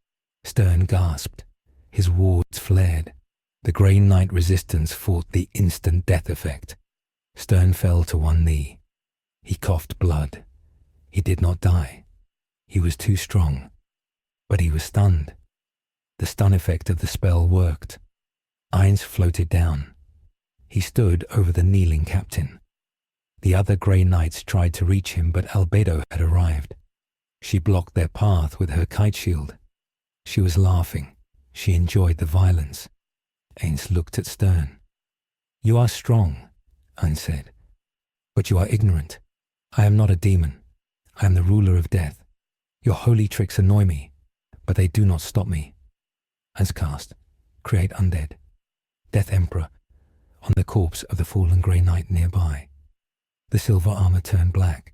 Stern gasped. His wards flared. The Grey Knight resistance fought the instant death effect. Stern fell to one knee. He coughed blood. He did not die. He was too strong. But he was stunned. The stun effect of the spell worked. Ainz floated down. He stood over the kneeling captain. The other Grey Knights tried to reach him, but Albedo had arrived. She blocked their path with her kite shield. She was laughing. She enjoyed the violence. Ainz looked at Stern. "You are strong," Ainz said, "but you are ignorant. I am not a demon. I am the ruler of death. Your holy tricks annoy me, but they do not stop me." Ainz cast, "Create undead." Death Emperor, on the corpse of the fallen Grey Knight nearby. The silver armor turned black.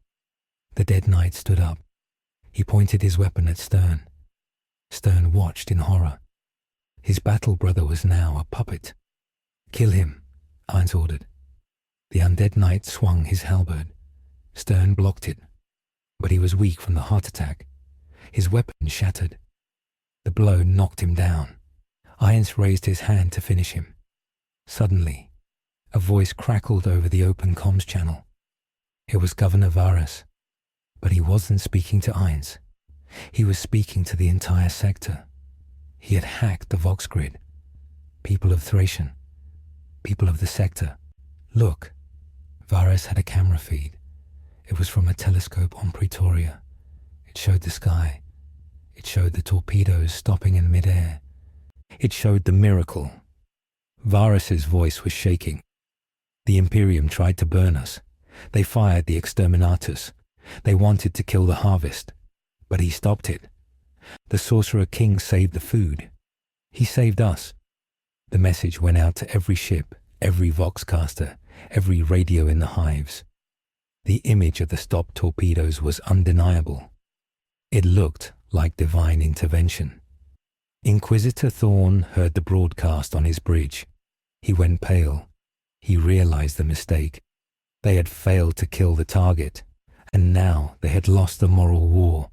The dead knight stood up. He pointed his weapon at Stern. Stern watched in horror. His battle brother was now a puppet. "Kill him," Ainz ordered. The undead knight swung his halberd. Stern blocked it, but he was weak from the heart attack. His weapon shattered. The blow knocked him down. Ainz raised his hand to finish him. Suddenly, a voice crackled over the open comms channel. It was Governor Varus, but he wasn't speaking to Ainz. He was speaking to the entire sector. He had hacked the Vox grid. "People of Thracian, people of the sector, look." Varus had a camera feed. It was from a telescope on Pretoria. It showed the sky. It showed the torpedoes stopping in midair. It showed the miracle. Varus's voice was shaking. "The Imperium tried to burn us. They fired the exterminatus. They wanted to kill the harvest, but he stopped it. The Sorcerer King saved the food. He saved us." The message went out to every ship, every Voxcaster, every radio in the hives. The image of the stopped torpedoes was undeniable. It looked like divine intervention. Inquisitor Thorn heard the broadcast on his bridge. He went pale. He realized the mistake. They had failed to kill the target, and now they had lost the moral war.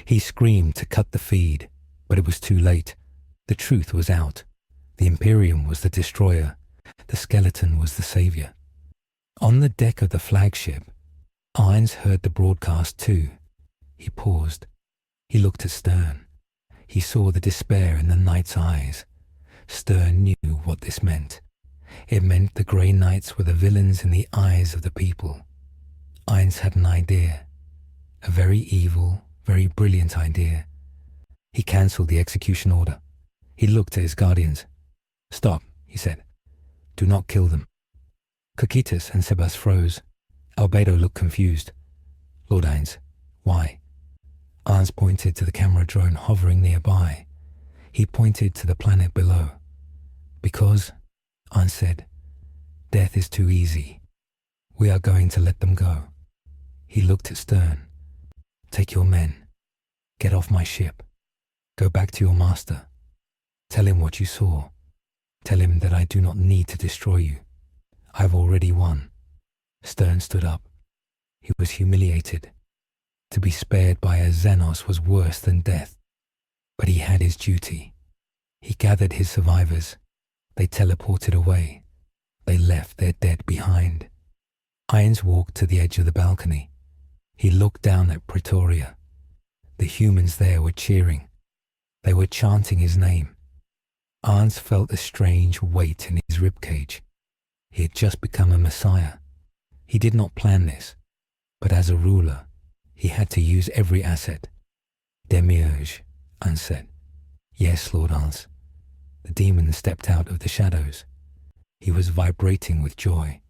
He screamed to cut the feed, but it was too late. The truth was out. The Imperium was the destroyer. The skeleton was the savior. On the deck of the flagship, Ainz heard the broadcast too. He paused. He looked at Stern. He saw the despair in the knight's eyes. Stern knew what this meant. It meant the Grey Knights were the villains in the eyes of the people. Ainz had an idea. A very evil, Very brilliant idea. He cancelled the execution order. He looked at his guardians. "Stop," he said. "Do not kill them." Cocytus and Sebas froze. Albedo looked confused. "Lord Ainz, why?" Ainz pointed to the camera drone hovering nearby. He pointed to the planet below. "Because," Ainz said, "death is too easy. We are going to let them go." He looked at Stern. "Take your men. Get off my ship. Go back to your master. Tell him what you saw. Tell him that I do not need to destroy you. I have already won." Stern stood up. He was humiliated. To be spared by a Xenos was worse than death. But he had his duty. He gathered his survivors. They teleported away. They left their dead behind. Ainz walked to the edge of the balcony. He looked down at Pretoria. The humans there were cheering. They were chanting his name. Ainz felt a strange weight in his ribcage. He had just become a messiah. He did not plan this, but as a ruler, he had to use every asset. "Demiurge," Ainz said. "Yes, Lord Ainz." The demon stepped out of the shadows. He was vibrating with joy.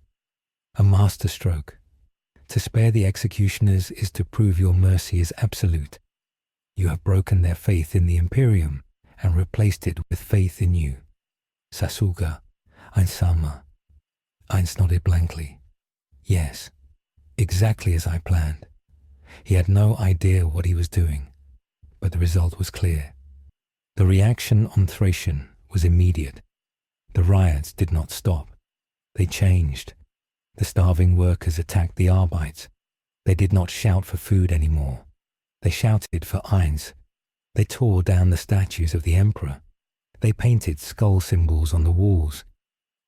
"A masterstroke. To spare the executioners is to prove your mercy is absolute. You have broken their faith in the Imperium and replaced it with faith in you. Sasuga, Ainsama." Ainz nodded blankly. "Yes, exactly as I planned." He had no idea what he was doing, but the result was clear. The reaction on Thracian was immediate. The riots did not stop. They changed. The starving workers attacked the Arbites. They did not shout for food anymore. They shouted for Ainz. They tore down the statues of the Emperor. They painted skull symbols on the walls.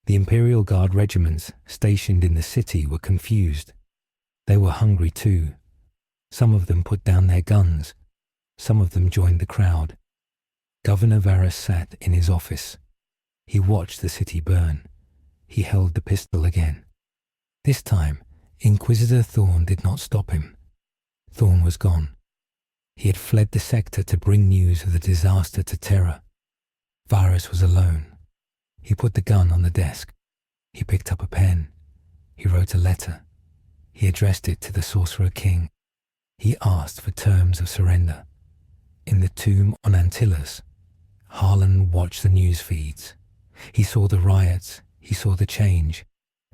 The Imperial Guard regiments stationed in the city were confused. They were hungry too. Some of them put down their guns. Some of them joined the crowd. Governor Varus sat in his office. He watched the city burn. He held the pistol again. This time, Inquisitor Thorn did not stop him. Thorn was gone. He had fled the sector to bring news of the disaster to Terra. Varus was alone. He put the gun on the desk. He picked up a pen. He wrote a letter. He addressed it to the Sorcerer King. He asked for terms of surrender. In the tomb on Antilles, Harlan watched the news feeds. He saw the riots. He saw the change.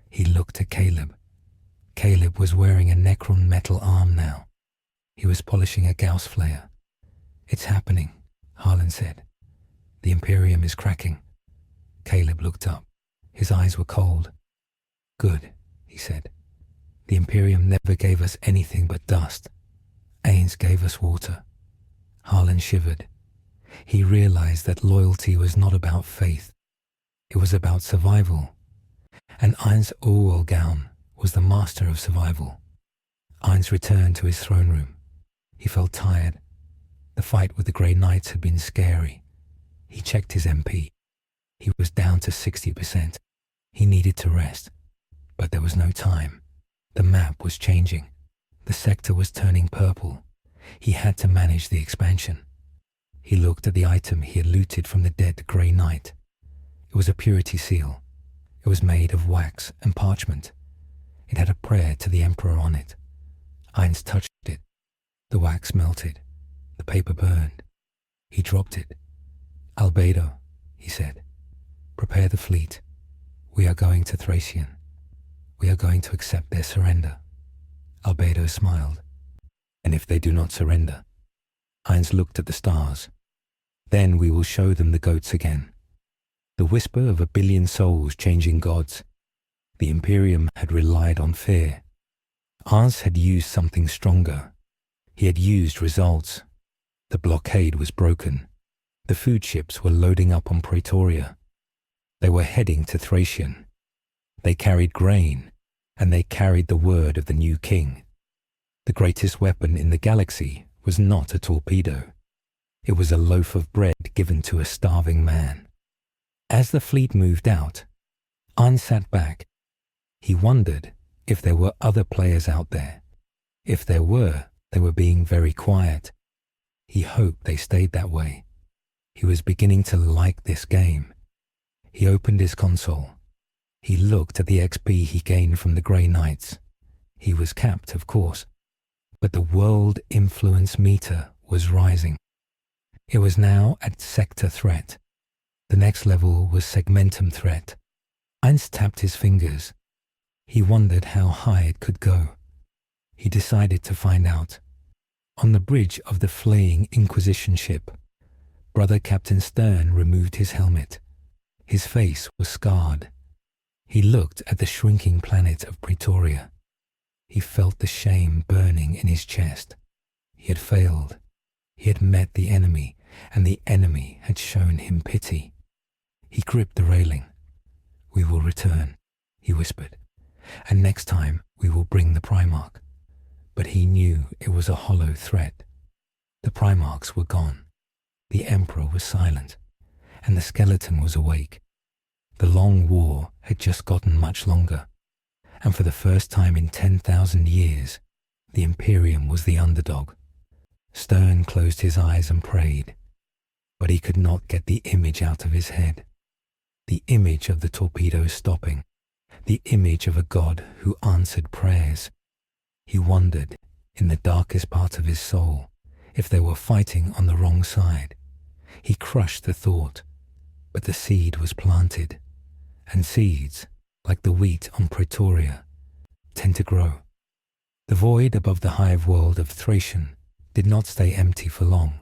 He looked at Caleb. Caleb was wearing a Necron metal arm now. He was polishing a Gauss flare. "It's happening," Harlan said. "The Imperium is cracking." Caleb looked up. His eyes were cold. "Good," he said. "The Imperium never gave us anything but dust. Ainz gave us water." Harlan shivered. He realized that loyalty was not about faith. It was about survival. And Ainz Ooal Gown was the master of survival. Ainz returned to his throne room. He felt tired. The fight with the Grey Knights had been scary. He checked his MP. He was down to 60%. He needed to rest. But there was no time. The map was changing. The sector was turning purple. He had to manage the expansion. He looked at the item he had looted from the dead Grey Knight. It was a purity seal. It was made of wax and parchment. It had a prayer to the Emperor on it. Ainz touched it. The wax melted. The paper burned. He dropped it. "Albedo," he said, "prepare the fleet. We are going to Thracian. We are going to accept their surrender." Albedo smiled. "And if they do not surrender?" Ainz looked at the stars. "Then we will show them the goats again." The whisper of 1 billion souls changing gods. The Imperium had relied on fear. Ainz had used something stronger. He had used results. The blockade was broken. The food ships were loading up on Pretoria. They were heading to Thracian. They carried grain, and they carried the word of the new king. The greatest weapon in the galaxy was not a torpedo. It was a loaf of bread given to a starving man. As the fleet moved out, Ainz sat back. He wondered if there were other players out there. If there were, they were being very quiet. He hoped they stayed that way. He was beginning to like this game. He opened his console. He looked at the XP he gained from the Grey Knights. He was capped, of course, but the world influence meter was rising. It was now at sector threat. The next level was segmentum threat. Ainz tapped his fingers. He wondered how high it could go. He decided to find out. On the bridge of the fleeing Inquisition ship, Brother Captain Stern removed his helmet. His face was scarred. He looked at the shrinking planet of Pretoria. He felt the shame burning in his chest. He had failed. He had met the enemy, and the enemy had shown him pity. He gripped the railing. "We will return," he whispered, "and next time we will bring the Primarch." But he knew it was a hollow threat. The Primarchs were gone. The Emperor was silent, and the skeleton was awake. The long war had just gotten much longer, and for the first time in 10,000 years, the Imperium was the underdog. Stern closed his eyes and prayed, but he could not get the image out of his head. The image of the torpedoes stopping, the image of a God who answered prayers. He wondered, in the darkest part of his soul, if they were fighting on the wrong side. He crushed the thought, but the seed was planted, and seeds, like the wheat on Pretoria, tend to grow. The void above the hive world of Thracian did not stay empty for long.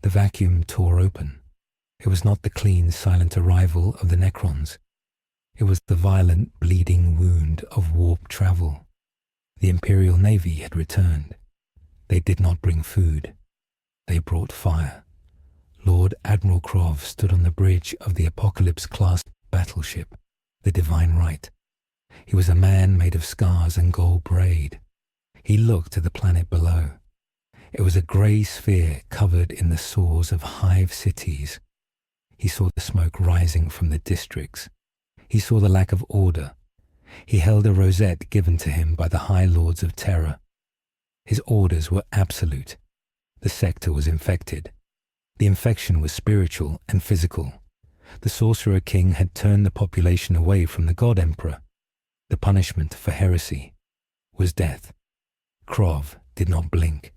The vacuum tore open. It was not the clean, silent arrival of the Necrons. It was the violent, bleeding wound of warp travel. The Imperial Navy had returned. They did not bring food. They brought fire. Lord Admiral Krov stood on the bridge of the Apocalypse-class battleship, the Divine Right. He was a man made of scars and gold braid. He looked at the planet below. It was a grey sphere covered in the sores of hive cities. He saw the smoke rising from the districts. He saw the lack of order. He held a rosette given to him by the High Lords of Terror. His orders were absolute. The sector was infected. The infection was spiritual and physical. The Sorcerer King had turned the population away from the God Emperor. The punishment for heresy was death. Krov did not blink.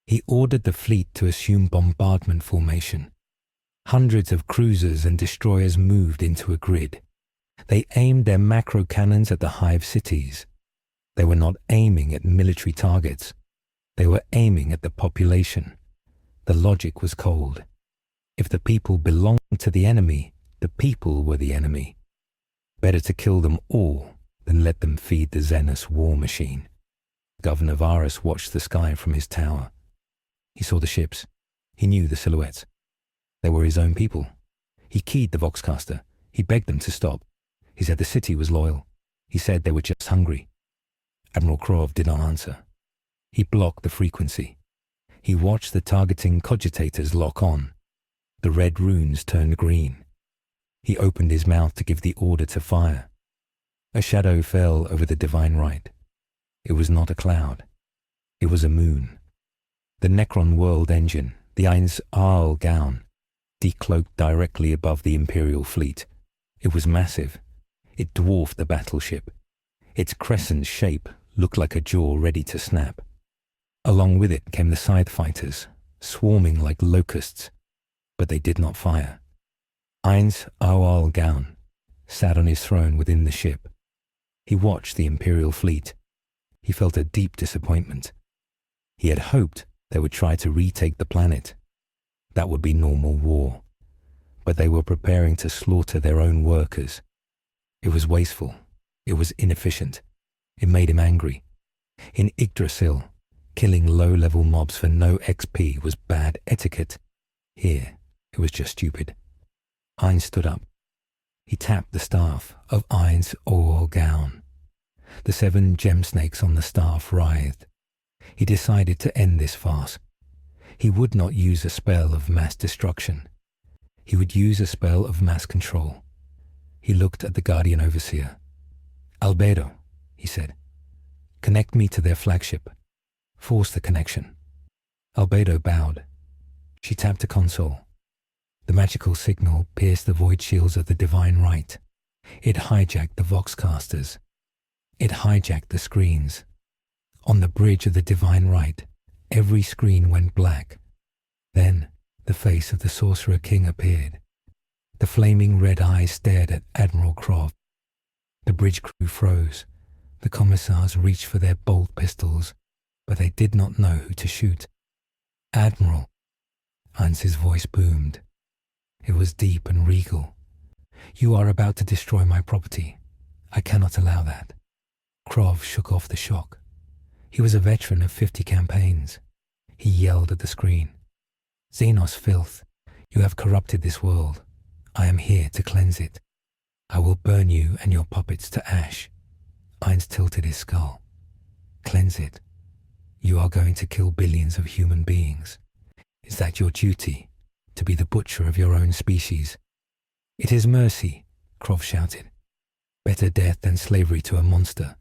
He ordered the fleet to assume bombardment formation. Hundreds of cruisers and destroyers moved into a grid. They aimed their macro cannons at the hive cities. They were not aiming at military targets. They were aiming at the population. The logic was cold. If the people belonged to the enemy, the people were the enemy. Better to kill them all than let them feed the Xenos war machine. Governor Varus watched the sky from his tower. He saw the ships. He knew the silhouettes. They were his own people. He keyed the Voxcaster. He begged them to stop. He said the city was loyal. He said they were just hungry. Admiral Krov did not answer. He blocked the frequency. He watched the targeting cogitators lock on. The red runes turned green. He opened his mouth to give the order to fire. A shadow fell over the Divine Right. It was not a cloud. It was a moon. The Necron world engine, the Ainz Ooal Gown, decloaked directly above the Imperial fleet. It was massive. It dwarfed the battleship. Its crescent shape looked like a jaw ready to snap. Along with it came the scythe fighters, swarming like locusts, but they did not fire. Ainz Ooal Gown sat on his throne within the ship. He watched the Imperial fleet. He felt a deep disappointment. He had hoped they would try to retake the planet. That would be normal war. But they were preparing to slaughter their own workers. It was wasteful. It was inefficient. It made him angry. In Yggdrasil, killing low-level mobs for no XP was bad etiquette. Here, it was just stupid. Ainz stood up. He tapped the staff of Ainz Ooal Gown. The 7 gem snakes on the staff writhed. He decided to end this farce. He would not use a spell of mass destruction. He would use a spell of mass control. He looked at the Guardian Overseer. "Albedo," he said. "Connect me to their flagship. Force the connection." Albedo bowed. She tapped a console. The magical signal pierced the void shields of the Divine Right. It hijacked the voxcasters. It hijacked the screens. On the bridge of the Divine Right, every screen went black. Then the face of the Sorcerer King appeared. The flaming red eyes stared at Admiral Krov. The bridge crew froze. The commissars reached for their bolt pistols, but they did not know who to shoot. "Admiral," Ainz's voice boomed. It was deep and regal. "You are about to destroy my property. I cannot allow that." Krov shook off the shock. He was a veteran of 50 campaigns. He yelled at the screen. "Xenos filth, you have corrupted this world. I am here to cleanse it. I will burn you and your puppets to ash." Ainz tilted his skull. "Cleanse it? You are going to kill billions of human beings. Is that your duty, to be the butcher of your own species?" "It is mercy," Krov shouted. "Better death than slavery to a monster."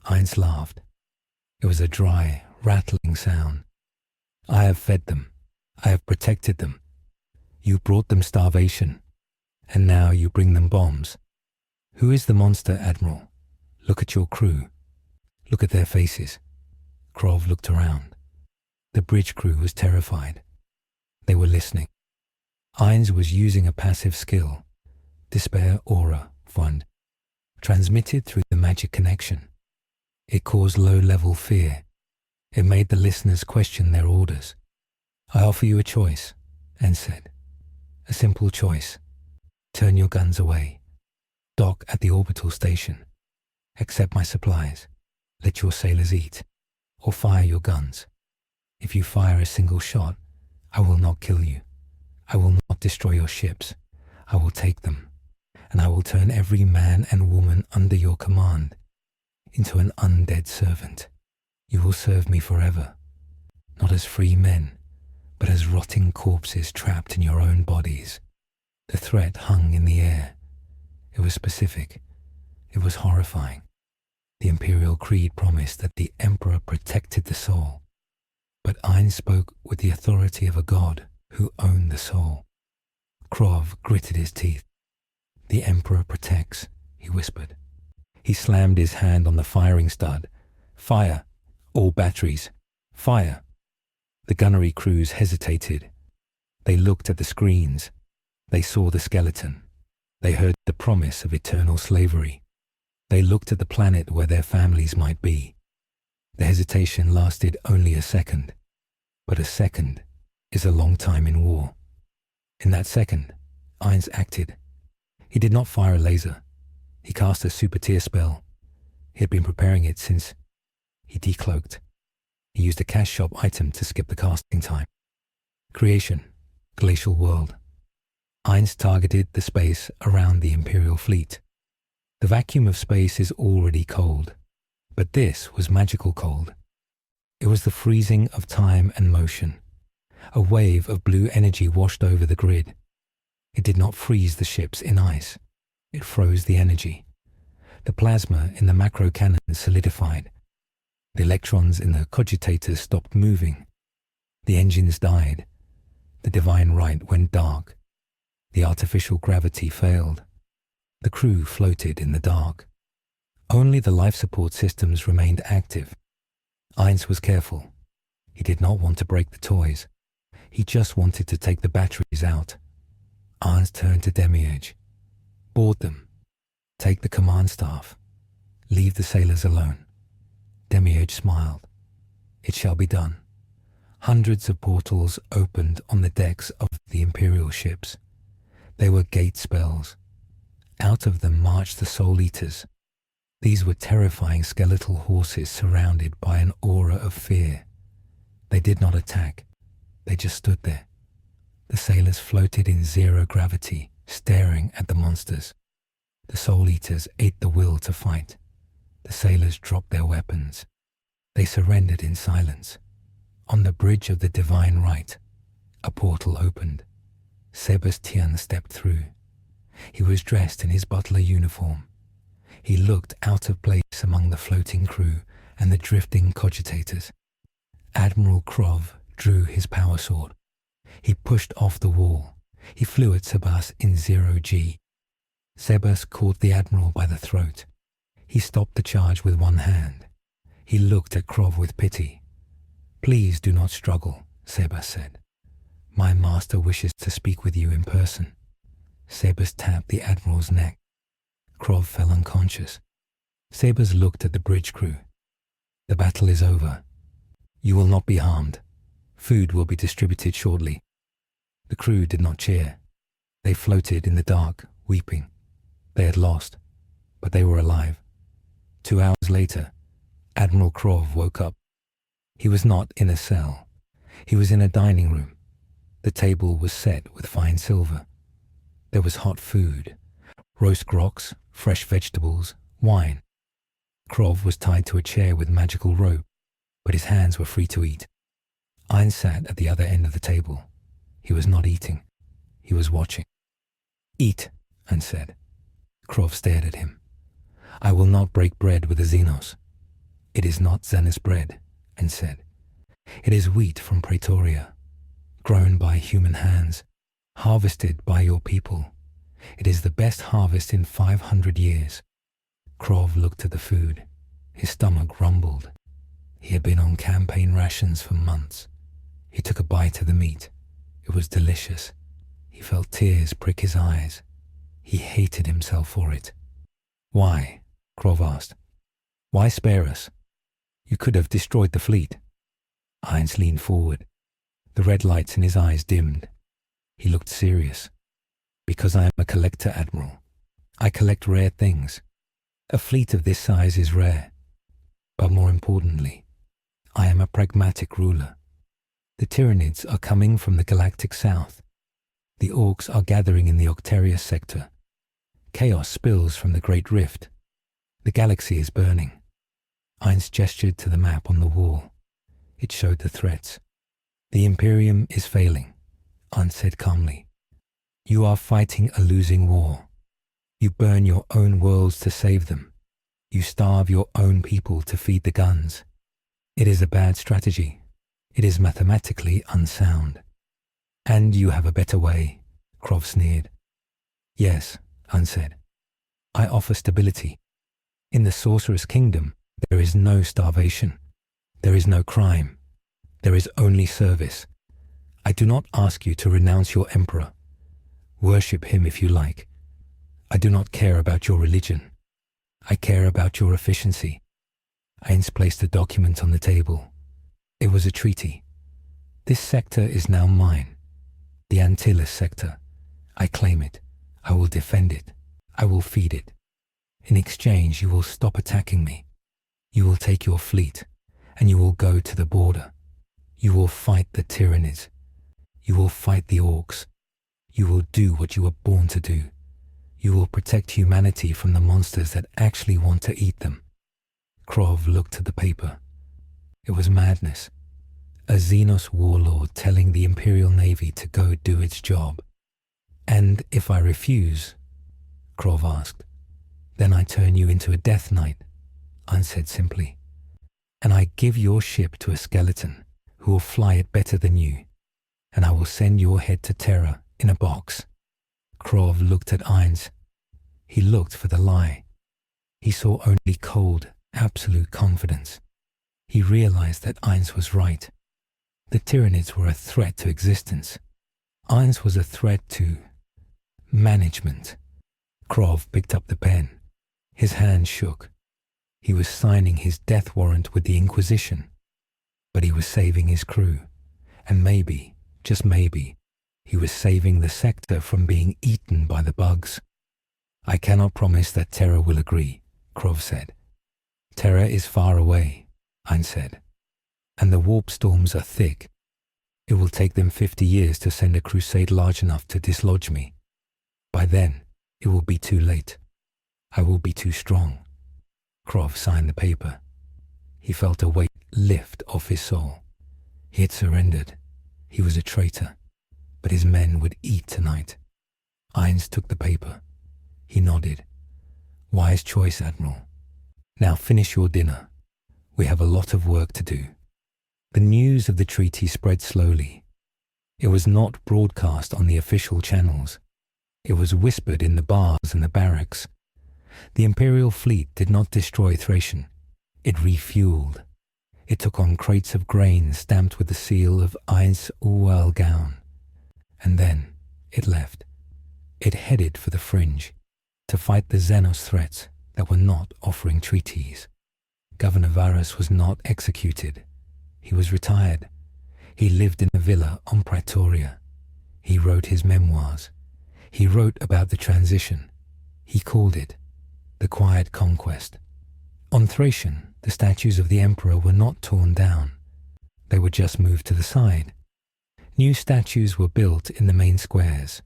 Ainz laughed. It was a dry, rattling sound. "I have fed them. I have protected them. You brought them starvation, and now you bring them bombs. Who is the monster, Admiral? Look at your crew. Look at their faces." Krov looked around. The bridge crew was terrified. They were listening. Ainz was using a passive skill, Despair Aura Fund, transmitted through the magic connection. It caused low-level fear. It made the listeners question their orders. "I offer you a choice," Ainz said. "A simple choice. Turn your guns away. Dock at the orbital station. Accept my supplies. Let your sailors eat. Or fire your guns. If you fire a single shot, I will not kill you. I will not destroy your ships. I will take them, and I will turn every man and woman under your command into an undead servant. You will serve me forever, not as free men, but as rotting corpses trapped in your own bodies." The threat hung in the air. It was specific. It was horrifying. The Imperial Creed promised that the Emperor protected the soul, but Ainz spoke with the authority of a god who owned the soul. Krov gritted his teeth. "The Emperor protects," he whispered. He slammed his hand on the firing stud. "Fire! All batteries! Fire!" The gunnery crews hesitated. They looked at the screens. They saw the skeleton. They heard the promise of eternal slavery. They looked at the planet where their families might be. The hesitation lasted only a second, but a second is a long time in war. In that second, Ainz acted. He did not fire a laser. He cast a super tear spell. He had been preparing it since. He decloaked. He used a cash shop item to skip the casting time. Creation, glacial world. Ainz targeted the space around the Imperial fleet. The vacuum of space is already cold, but this was magical cold. It was the freezing of time and motion. A wave of blue energy washed over the grid. It did not freeze the ships in ice. It froze the energy. The plasma in the macro cannons solidified. The electrons in the cogitators stopped moving. The engines died. The Divine Right went dark. The artificial gravity failed. The crew floated in the dark. Only the life support systems remained active. Ainz was careful. He did not want to break the toys. He just wanted to take the batteries out. Ainz turned to Demiurge. "Board them. Take the command staff. Leave the sailors alone." Demiurge smiled. "It shall be done." Hundreds of portals opened on the decks of the Imperial ships. They were gate spells. Out of them marched the Soul Eaters. These were terrifying skeletal horses surrounded by an aura of fear. They did not attack. They just stood there. The sailors floated in zero gravity, staring at the monsters. The Soul Eaters ate the will to fight. The sailors dropped their weapons. They surrendered in silence. On the bridge of the Divine Right, a portal opened. Sebastian stepped through. He was dressed in his butler uniform. He looked out of place among the floating crew and the drifting cogitators. Admiral Krov drew his power sword. He pushed off the wall. He flew at Sebas in 0G. Sebas caught the Admiral by the throat. He stopped the charge with one hand. He looked at Krov with pity. "Please do not struggle," Sebas said. "My master wishes to speak with you in person." Sebas tapped the Admiral's neck. Krov fell unconscious. Sebas looked at the bridge crew. "The battle is over. You will not be harmed. Food will be distributed shortly." The crew did not cheer. They floated in the dark, weeping. They had lost, but they were alive. 2 hours later, Admiral Krov woke up. He was not in a cell. He was in a dining room. The table was set with fine silver. There was hot food, roast groks, fresh vegetables, wine. Krov was tied to a chair with magical rope, but his hands were free to eat. Ainz sat at the other end of the table. He was not eating. He was watching. "Eat," Ainz said. Krov stared at him. "I will not break bread with the Xenos." "It is not Xenos bread," Ainz said. "It is wheat from Praetoria, grown by human hands, harvested by your people. It is the best harvest in 500 years. Krov looked at the food. His stomach rumbled. He had been on campaign rations for months. He took a bite of the meat. It was delicious. He felt tears prick his eyes. He hated himself for it. "Why?" Krov asked. "Why spare us? You could have destroyed the fleet." Ainz leaned forward. The red lights in his eyes dimmed. He looked serious. "Because I am a collector, Admiral. I collect rare things. A fleet of this size is rare. But more importantly, I am a pragmatic ruler. The Tyranids are coming from the galactic south. The Orcs are gathering in the Octarius sector. Chaos spills from the Great Rift. The galaxy is burning." Ainz gestured to the map on the wall. It showed the threats. "The Imperium is failing," Ainz said calmly. "You are fighting a losing war. You burn your own worlds to save them. You starve your own people to feed the guns. It is a bad strategy. It is mathematically unsound." "And you have a better way," Krov sneered. "Yes," Ainz said. "I offer stability. In the Sorcerer's Kingdom, there is no starvation. There is no crime. There is only service. I do not ask you to renounce your emperor. Worship him if you like. I do not care about your religion. I care about your efficiency." Ainz placed a document on the table. It was a treaty. "This sector is now mine. The Antilles sector. I claim it. I will defend it. I will feed it. In exchange, you will stop attacking me. You will take your fleet, and you will go to the border. You will fight the Tyranids. You will fight the Orcs. You will do what you were born to do. You will protect humanity from the monsters that actually want to eat them." Krov looked at the paper. It was madness. A Xenos warlord telling the Imperial Navy to go do its job. "And if I refuse?" Krov asked. "Then I turn you into a Death Knight," Ainz said simply. "And I give your ship to a skeleton who will fly it better than you. And I will send your head to Terra in a box." Krov looked at Ainz. He looked for the lie. He saw only cold, absolute confidence. He realized that Ainz was right. The Tyranids were a threat to existence. Ainz was a threat to management. Krov picked up the pen. His hand shook. He was signing his death warrant with the Inquisition. But he was saving his crew. And maybe, just maybe, he was saving the sector from being eaten by the bugs. "I cannot promise that Terra will agree," Krov said. "Terra is far away," Ainz said. "And the warp storms are thick. It will take them 50 years to send a crusade large enough to dislodge me. By then, it will be too late. I will be too strong." Krov signed the paper. He felt a weight lift off his soul. He had surrendered. He was a traitor. But his men would eat tonight. Ainz took the paper. He nodded. "Wise choice, Admiral. Now finish your dinner. We have a lot of work to do." The news of the treaty spread slowly. It was not broadcast on the official channels. It was whispered in the bars and the barracks. The Imperial fleet did not destroy Thracian. It refueled. It took on crates of grain stamped with the seal of Ainz Ooal Gown. And then it left. It headed for the fringe, to fight the Xenos threats that were not offering treaties. Governor Varus was not executed. He was retired. He lived in a villa on Praetoria. He wrote his memoirs. He wrote about the transition. He called it the Quiet Conquest. On Thracian, the statues of the Emperor were not torn down. They were just moved to the side. New statues were built in the main squares,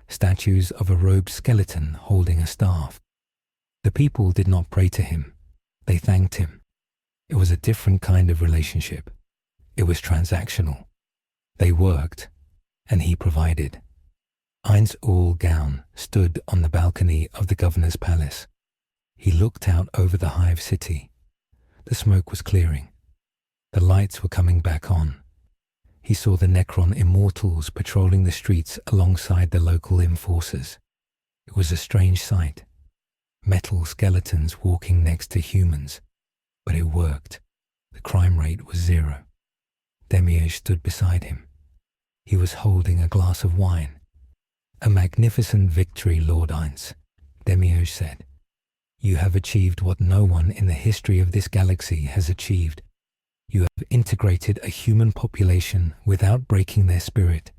statues of a robed skeleton holding a staff. The people did not pray to him. They thanked him. It was a different kind of relationship. It was transactional. They worked, and he provided. Ainz Ooal Gown stood on the balcony of the governor's palace. He looked out over the hive city. The smoke was clearing. The lights were coming back on. He saw the Necron immortals patrolling the streets alongside the local enforcers. It was a strange sight. Metal skeletons walking next to humans. But it worked. The crime rate was 0. Demiurge stood beside him. He was holding a glass of wine. "A magnificent victory, Lord Ainz," Demiurge said. "You have achieved what no one in the history of this galaxy has achieved. You have integrated a human population without breaking their spirit.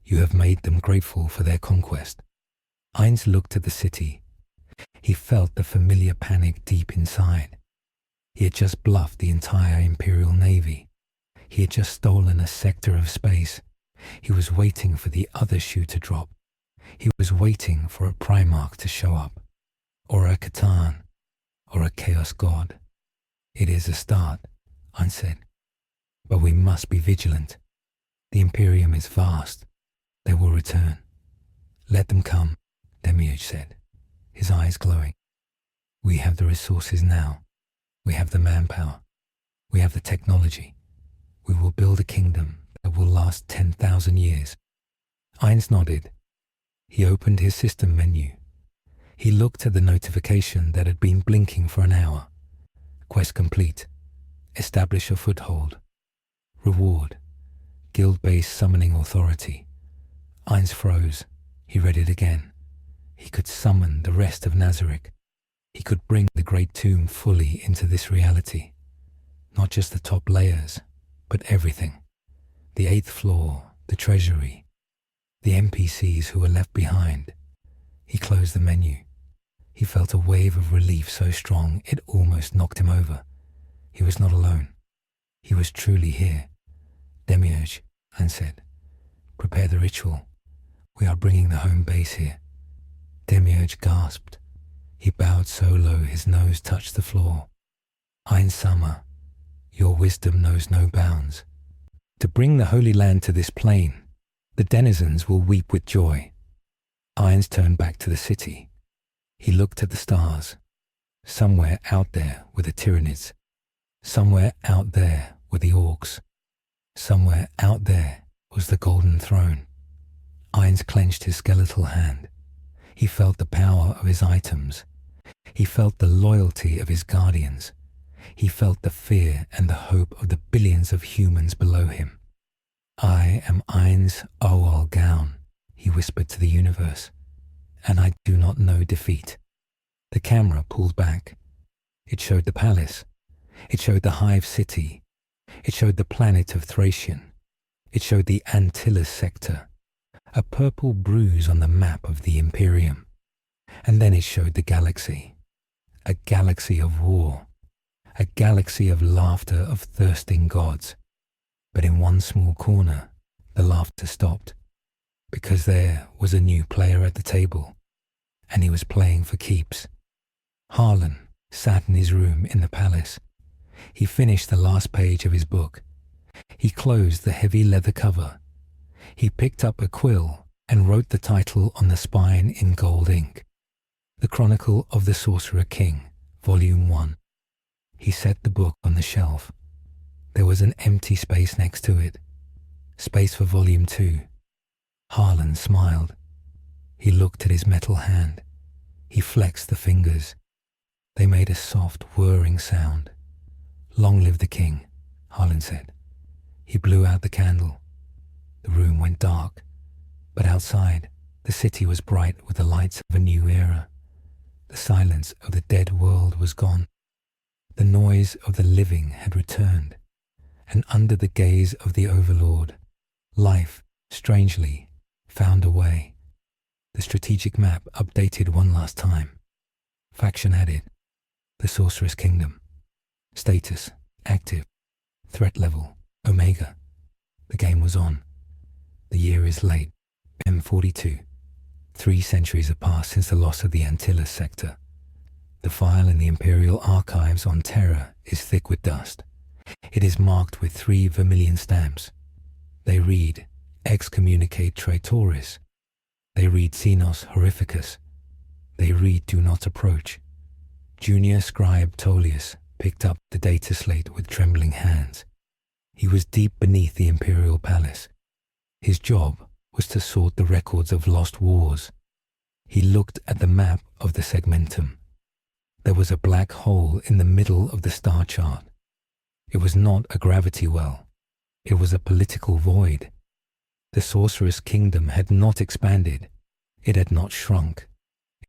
You have made them grateful for their conquest." Ainz looked at the city. He felt the familiar panic deep inside. He had just bluffed the entire Imperial Navy. He had just stolen a sector of space. He was waiting for the other shoe to drop. He was waiting for a Primarch to show up, or a Catan, or a Chaos God. "It is a start," Ainz said, "but we must be vigilant. The Imperium is vast. They will return." "Let them come," Demiurge said, his eyes glowing. "We have the resources now. We have the manpower. We have the technology. We will build a kingdom that will last 10,000 years." Ainz nodded. He opened his system menu. He looked at the notification that had been blinking for an hour. Quest complete. Establish a foothold. Reward. Guild-based summoning authority. Ainz froze. He read it again. He could summon the rest of Nazarick. He could bring the Great Tomb fully into this reality. Not just the top layers, but everything. The 8th floor, the treasury, the NPCs who were left behind. He closed the menu. He felt a wave of relief so strong it almost knocked him over. He was not alone. He was truly here. "Demiurge," Ainz said, "prepare the ritual. We are bringing the home base here." Demiurge gasped. He bowed so low his nose touched the floor. "Ainz Sama, your wisdom knows no bounds. To bring the Holy Land to this plane, the denizens will weep with joy." Ainz turned back to the city. He looked at the stars. Somewhere out there were the Tyranids. Somewhere out there were the Orcs. Somewhere out there was the Golden Throne. Ainz clenched his skeletal hand. He felt the power of his items. He felt the loyalty of his guardians. He felt the fear and the hope of the billions of humans below him. "I am Ainz Ooal Gown," he whispered to the universe, "and I do not know defeat." The camera pulled back. It showed the palace. It showed the hive city. It showed the planet of Thracian. It showed the Antilles sector, a purple bruise on the map of the Imperium. And then it showed the galaxy, a galaxy of war, a galaxy of laughter of thirsting gods. But in one small corner, the laughter stopped, because there was a new player at the table, and he was playing for keeps. Harlan sat in his room in the palace. He finished the last page of his book. He closed the heavy leather cover. He picked up a quill and wrote the title on the spine in gold ink. The Chronicle of the Sorcerer King, Volume 1. He set the book on the shelf. There was an empty space next to it. Space for Volume 2. Harlan smiled. He looked at his metal hand. He flexed the fingers. They made a soft, whirring sound. "Long live the king," Harlan said. He blew out the candle. The room went dark, but outside, the city was bright with the lights of a new era. The silence of the dead world was gone. The noise of the living had returned, and under the gaze of the Overlord, life, strangely, found a way. The strategic map updated one last time. Faction added. The Sorcerer's Kingdom. Status, active. Threat level, Omega. The game was on. The year is late, M42. 3 centuries have passed since the loss of the Antilles sector. The file in the Imperial archives on Terra is thick with dust. It is marked with 3 vermilion stamps. They read, Excommunicate Traitoris. They read Xenos Horrificus. They read Do Not Approach. Junior Scribe Tullius picked up the data slate with trembling hands. He was deep beneath the Imperial Palace. His job was to sort the records of lost wars. He looked at the map of the segmentum. There was a black hole in the middle of the star chart. It was not a gravity well. It was a political void. The Sorcerer's Kingdom had not expanded. It had not shrunk.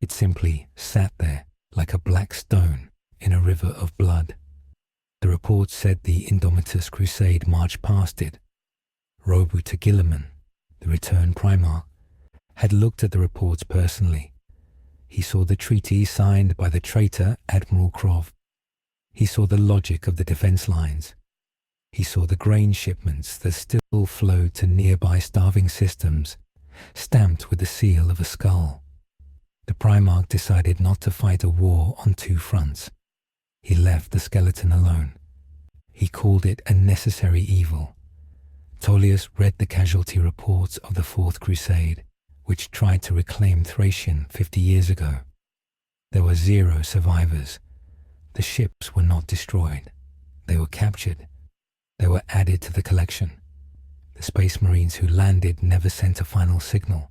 It simply sat there like a black stone in a river of blood. The report said the Indomitus Crusade marched past it. Robu Tagiliman, the returned Primarch, had looked at the reports personally. He saw the treaty signed by the traitor Admiral Krov. He saw the logic of the defense lines. He saw the grain shipments that still flowed to nearby starving systems, stamped with the seal of a skull. The Primarch decided not to fight a war on 2 fronts. He left the skeleton alone. He called it a necessary evil. Tullius read the casualty reports of the Fourth Crusade, which tried to reclaim Thracian 50 years ago. There were 0 survivors. The ships were not destroyed. They were captured. They were added to the collection. The Space Marines who landed never sent a final signal.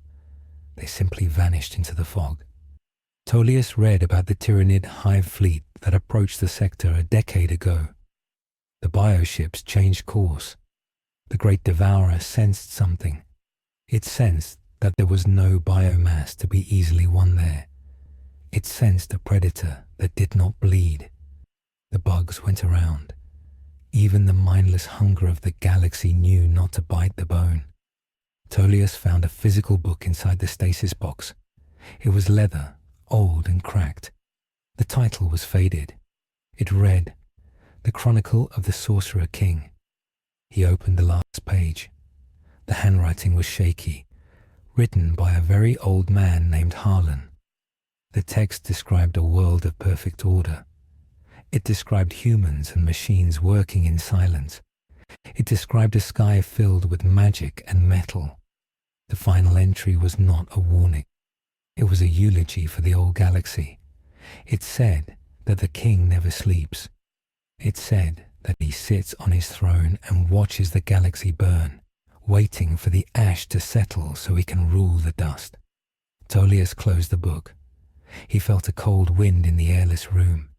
They simply vanished into the fog. Tullius read about the Tyranid hive fleet that approached the sector a decade ago. The bioships changed course. The Great Devourer sensed something. It sensed that there was no biomass to be easily won there. It sensed a predator that did not bleed. The bugs went around. Even the mindless hunger of the galaxy knew not to bite the bone. Tullius found a physical book inside the stasis box. It was leather, old and cracked. The title was faded. It read, The Chronicle of the Sorcerer King. He opened the last page. The handwriting was shaky, written by a very old man named Harlan. The text described a world of perfect order. It described humans and machines working in silence. It described a sky filled with magic and metal. The final entry was not a warning. It was a eulogy for the old galaxy. It said that the king never sleeps. It said that he sits on his throne and watches the galaxy burn, waiting for the ash to settle so he can rule the dust. Tullius closed the book. He felt a cold wind in the airless room.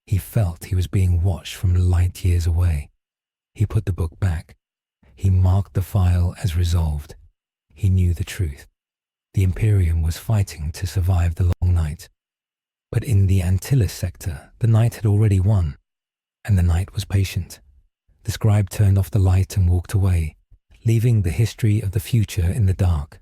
He felt he was being watched from light years away. He put the book back. He marked the file as resolved. He knew the truth. The Imperium was fighting to survive the long night. But in the Antilles sector, the night had already won, and the night was patient. The scribe turned off the light and walked away, leaving the history of the future in the dark.